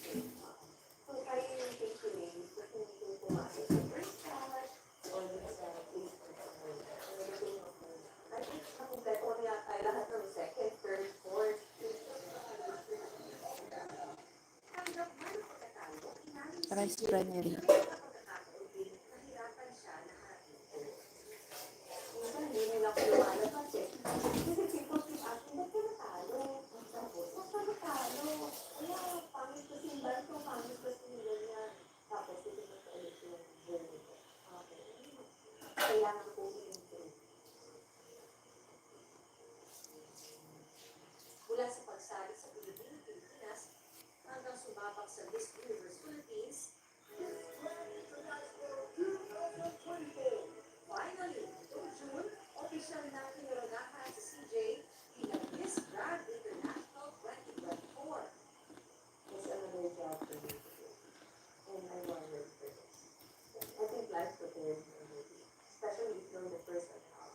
Rice granary. May mga pagkakataon din nahirapan siya na harapin ito. Minsan hindi nila ako lumalabas eh. Kasi people keep asking, ba't ka natalo? Tapos, ba't ka natalo? Wala, pangit kasi yung band ko, pangit kasi yung ganyan. Tapos, hindi mo sa ulit yung journey ko. Okay. Kailangan ko i-improve. Mula sa pagsali sa Pilipinas, hanggang sumabak sa Miss Universe Philippines, finally, noong June, opisyal na kinaragahan sa CJ bilang Miss Grand International 2024. It's another job for me to do. And I wondered for this. I think life prepared me already. Especially if you're the first account.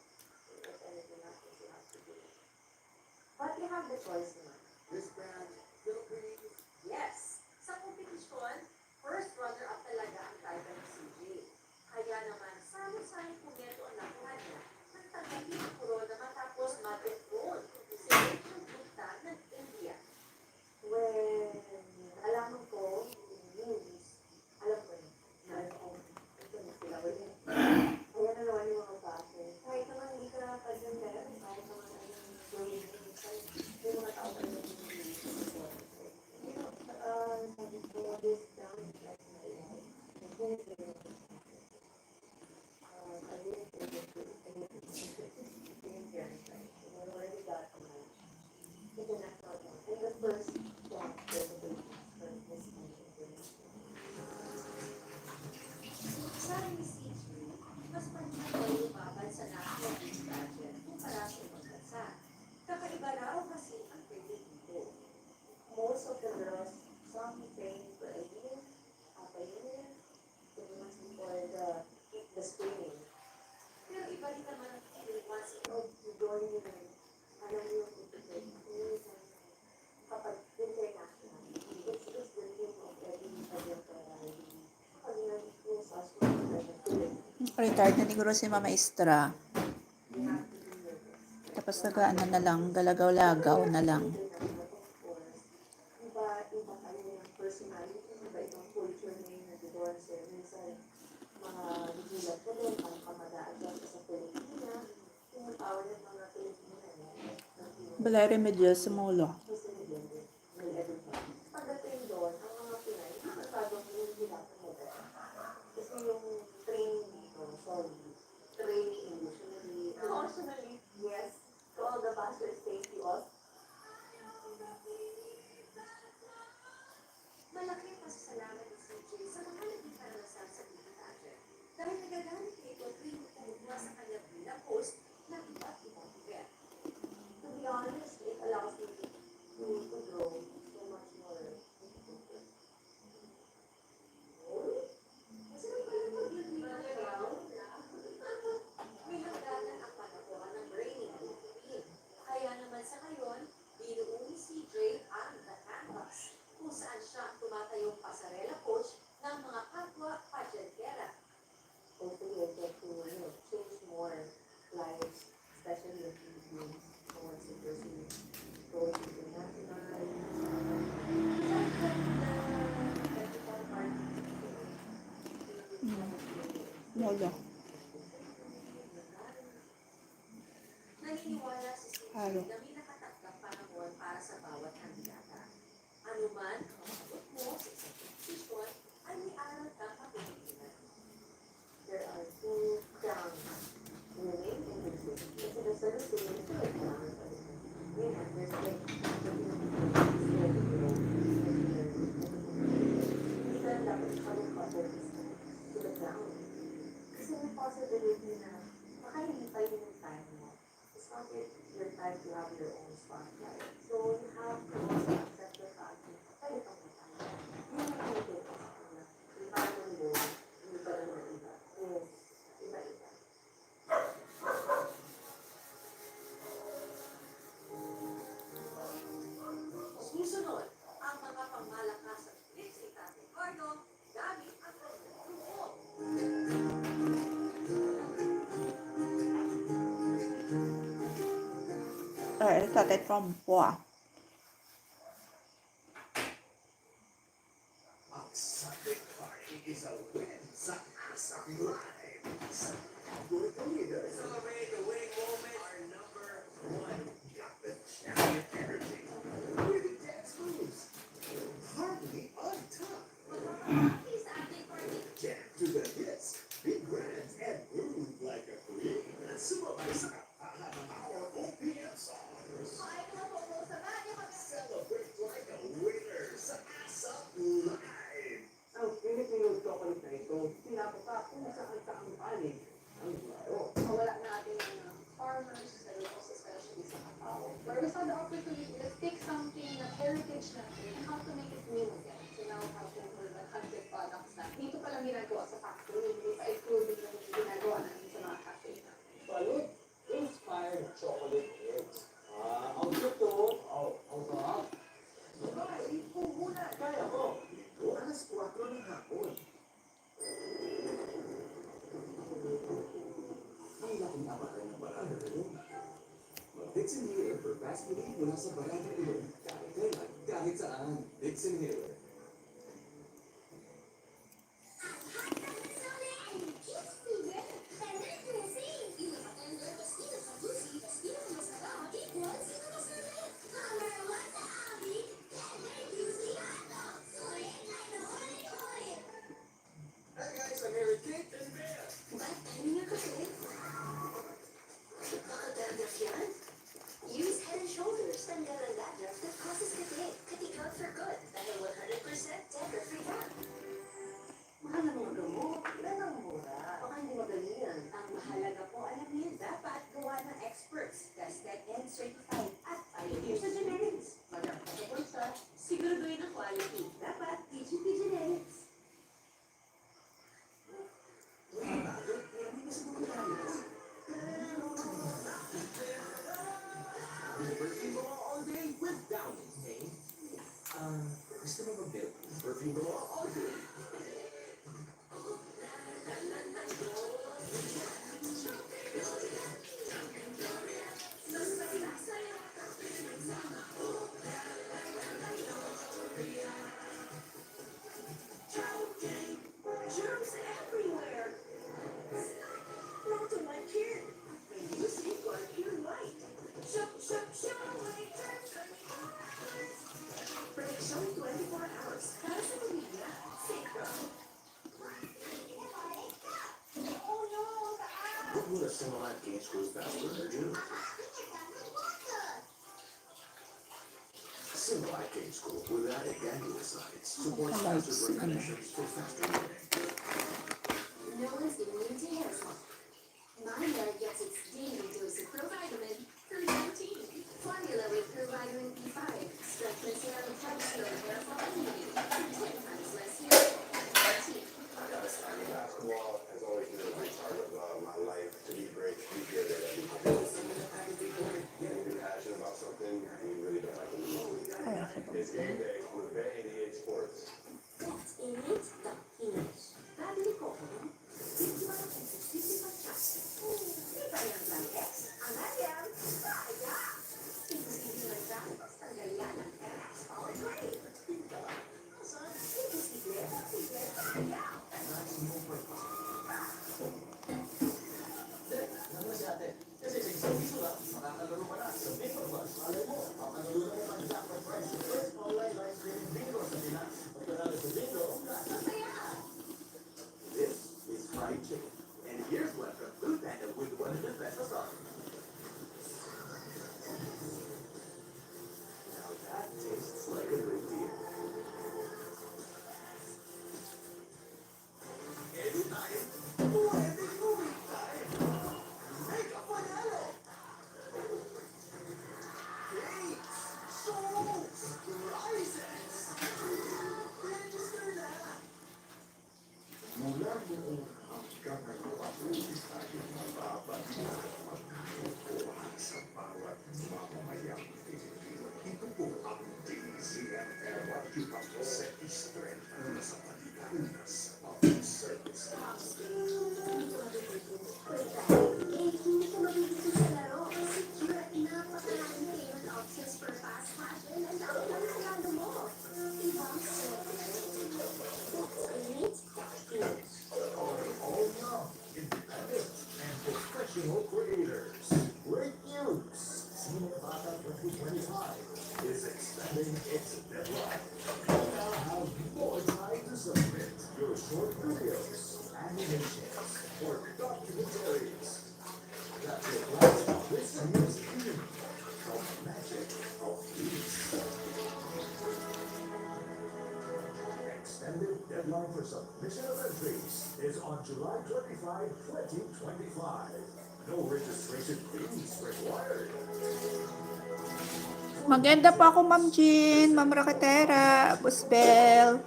If anything happens, you have to do it. But you have the choice naman. Miss Grand Philippines. Yes! Sa kompetisyon, first runner-up talaga ang title ng CJ. Kaya naman, sama-sama pumeto ang nakuha niya ng tagali ang corona matapos mag-enroll si Rachel Gupta ng India. When alaman ko yung news, alam ko na ito na sila ulit. Kaya na naman yung mga klase. Kahit naman hindi ka pag-member, kahit naman yung grade yung mga tao pa yung sabi ko, this down is like my life. Sabi ni CJ, mas pagkakay lumaban sa national youth pageant kumpara sa ibang bansa. Kakaiba raw kasi ang training dito. Most of the girls, some train for a year, half a year, 2 months before the screening. Pero iba rin naman ang feeling once you join yun, alam mo yung ipipit. Kapag international, it's the dream of every pageant already. Kapag yung sa school, Retired na siguro si Mama Estra. you have to be nervous. Tapos nag-ano na lang, galagaw-lagaw na lang. Iba kayo yung personality, iba ibang culture na yung nag-dorm sa minsan mga nagulat ko din, parang kamadaan ka sa Pilipina, yung power ng mga Pilipina. Balay remedyo sa mulo. Pagdating doon, ang mga Pinay, nakakagawang yung hirapan mo ba? Kasi yung training dito, training emotionally, yes, to all the pastors, thank you all. Malaki ang pasasalamat ni CJ sa mga naging karanasan sa beauty pageant dahil nagagamit niya ito tuwing tumugma sa kanyang bilang host ng iba't ibang event. To be honest, it allows me to grow so much more. Masarap pa yung mag-beauty background. May hangganan ang panakuha ng training ng team. Kaya naman sa ngayon, binuo ni CJ ang The Canvas, kung saan siya tumatayong pasarela coach ng mga kapwa pageantera. Hopefully, I get to change more lives, especially in Philippines, who wants to pursue going international. Mulo. Naniniwala si CJ Halo. na may nakatakdang panahon para sa bawat kandidata. Ano man ang maabot mo sa isang posisyon, ay may aral kang matututunan. There are 2 crowns, winning and losing. Kasi the service to win is a crown pa rin. Win and there's like, minsan dapat ikaw to the ground. Kasi may possibility na makahintay din yung time mo. It's not your time to have your own spotlight. So you have to also accept the fact na pwede kang matanda. Yun yung hindi ko sa kanila. Yung parang mo, hindi pa rin ng iba. Yes, iba-iba. Susunod, ang mga pangmalakas at tips ni Tate Cardo gamit ang pagkakulo. Tate Trompo. Ang Sunday Party. is a win sa ASAP Live. Sa Good Leader. Celebrate the winning moment. Our number one got the champion energy. With the dance moves. Hardly on top. He's acting for me. Jam to the hits. Be grand and move like a queen. Sumabay sa our OPM songs. Celebrate like a winner sa ASAP Live. Ang minute-minute chocolate na ito, pinapata kung saan ang panig ang laro. Wala natin ng farmers, cereals, especially sa kakao. Where we saw the opportunity to take something na heritage natin and how to make it new again. So now how to improve the country products na dito pa lang ginagawa sa factory, hindi pa included yung ginagawa natin sa mga cafe na. Balot, inspired chocolate eggs. Ang gusto, ang sarap. Sabay, muna. Kaya ko. Ito, alas 4 ng hapon. Ang laking abakan ng barada ngayon. Mag-Dixon Healer for fast relief mula sa barada ngayon. Kahit kailan, kahit saan. Dixon Healer. Hey guys, I'm here with Kate and Bea. Makadadaf yan? Use Head and Shoulders. Tanggal ang dandruff that causes headache. Katikot for good. Dahil 100% dandruff-free yan. Mahal ang mga gamot. Yan ang mura. Baka hindi magalingan. Ang mahalaga po, alam niyo, dapat gawa ng experts, tested and certified at pioneer sa generics. Magkakasapot sa siguraduhin ang quality. Dapat TGP Generics. Perfume mo all day with Downing, eh? Gusto mo mag-milk? Perfume mo all day. Germs everywhere. Not to my kid. When you safeguard your light. Show away germs and flies. Protection 24 hours. Para sa pamilya. Safeguard. Oh no! What would a Similac Games School Faster do? Similac Games School without gangliosides supports faster brain connections for faster learning. No one's giving you to hair fall. My hair gets its daily dose of provitamin from Pantene. Formula with provitamin B5 strengthens hair and helps slow hair fall immunity for 10 times less hair fall. Pantene. Basketball has always been a big part of my life. To be great, to be good at everything. If you're passionate about something, you really don't like to lose. It's game day with Bet88 Sports. Bet in it, the English. Babili ko ko. 51 pesos, 55 shots. Di ba yung lang X? Ang ayan, kaya. Imposible lang dyan. Tanggal yan ang X. All great. Imposible, kaya. Naman si ate. Kasi sa isang piso lang, makakalaro ka na sa Bingo Plus. Malay mo, makakalaro mo pa sa price. First online live streaming bingo sa Pinas. Pagkatalo sa bingo, this is fried chicken. And here's one from Food Panda with one of the best sauce. Now that tastes like a good deal. Every time, every movie time. Make a panalo. Cakes, soups, rices. Register na. Mula noong hanggang ngayon, tayo mababalikan magkakaroon sa bawat mamamayang Pilipino. Ito po ang DZMM sa strength sa palitan sa public service. Hindi ka mabibigyan sa laro. Secure at napakaraming payment options for fast fashion and ang mga regalo mo. Ibang secret. That's elite. 2025 is extending its deadline. You now have more time to submit your short videos, animations, or documentaries that reflect this year's theme, the magic of peace. Extended deadline for submission of entries is on July 25, 2025. No registration fees required. Maganda po ako, Ma'am Jean, Ma'am Rakatera, Busbel.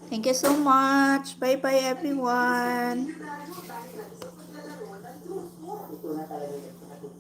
Thank you so much. Bye-bye, everyone.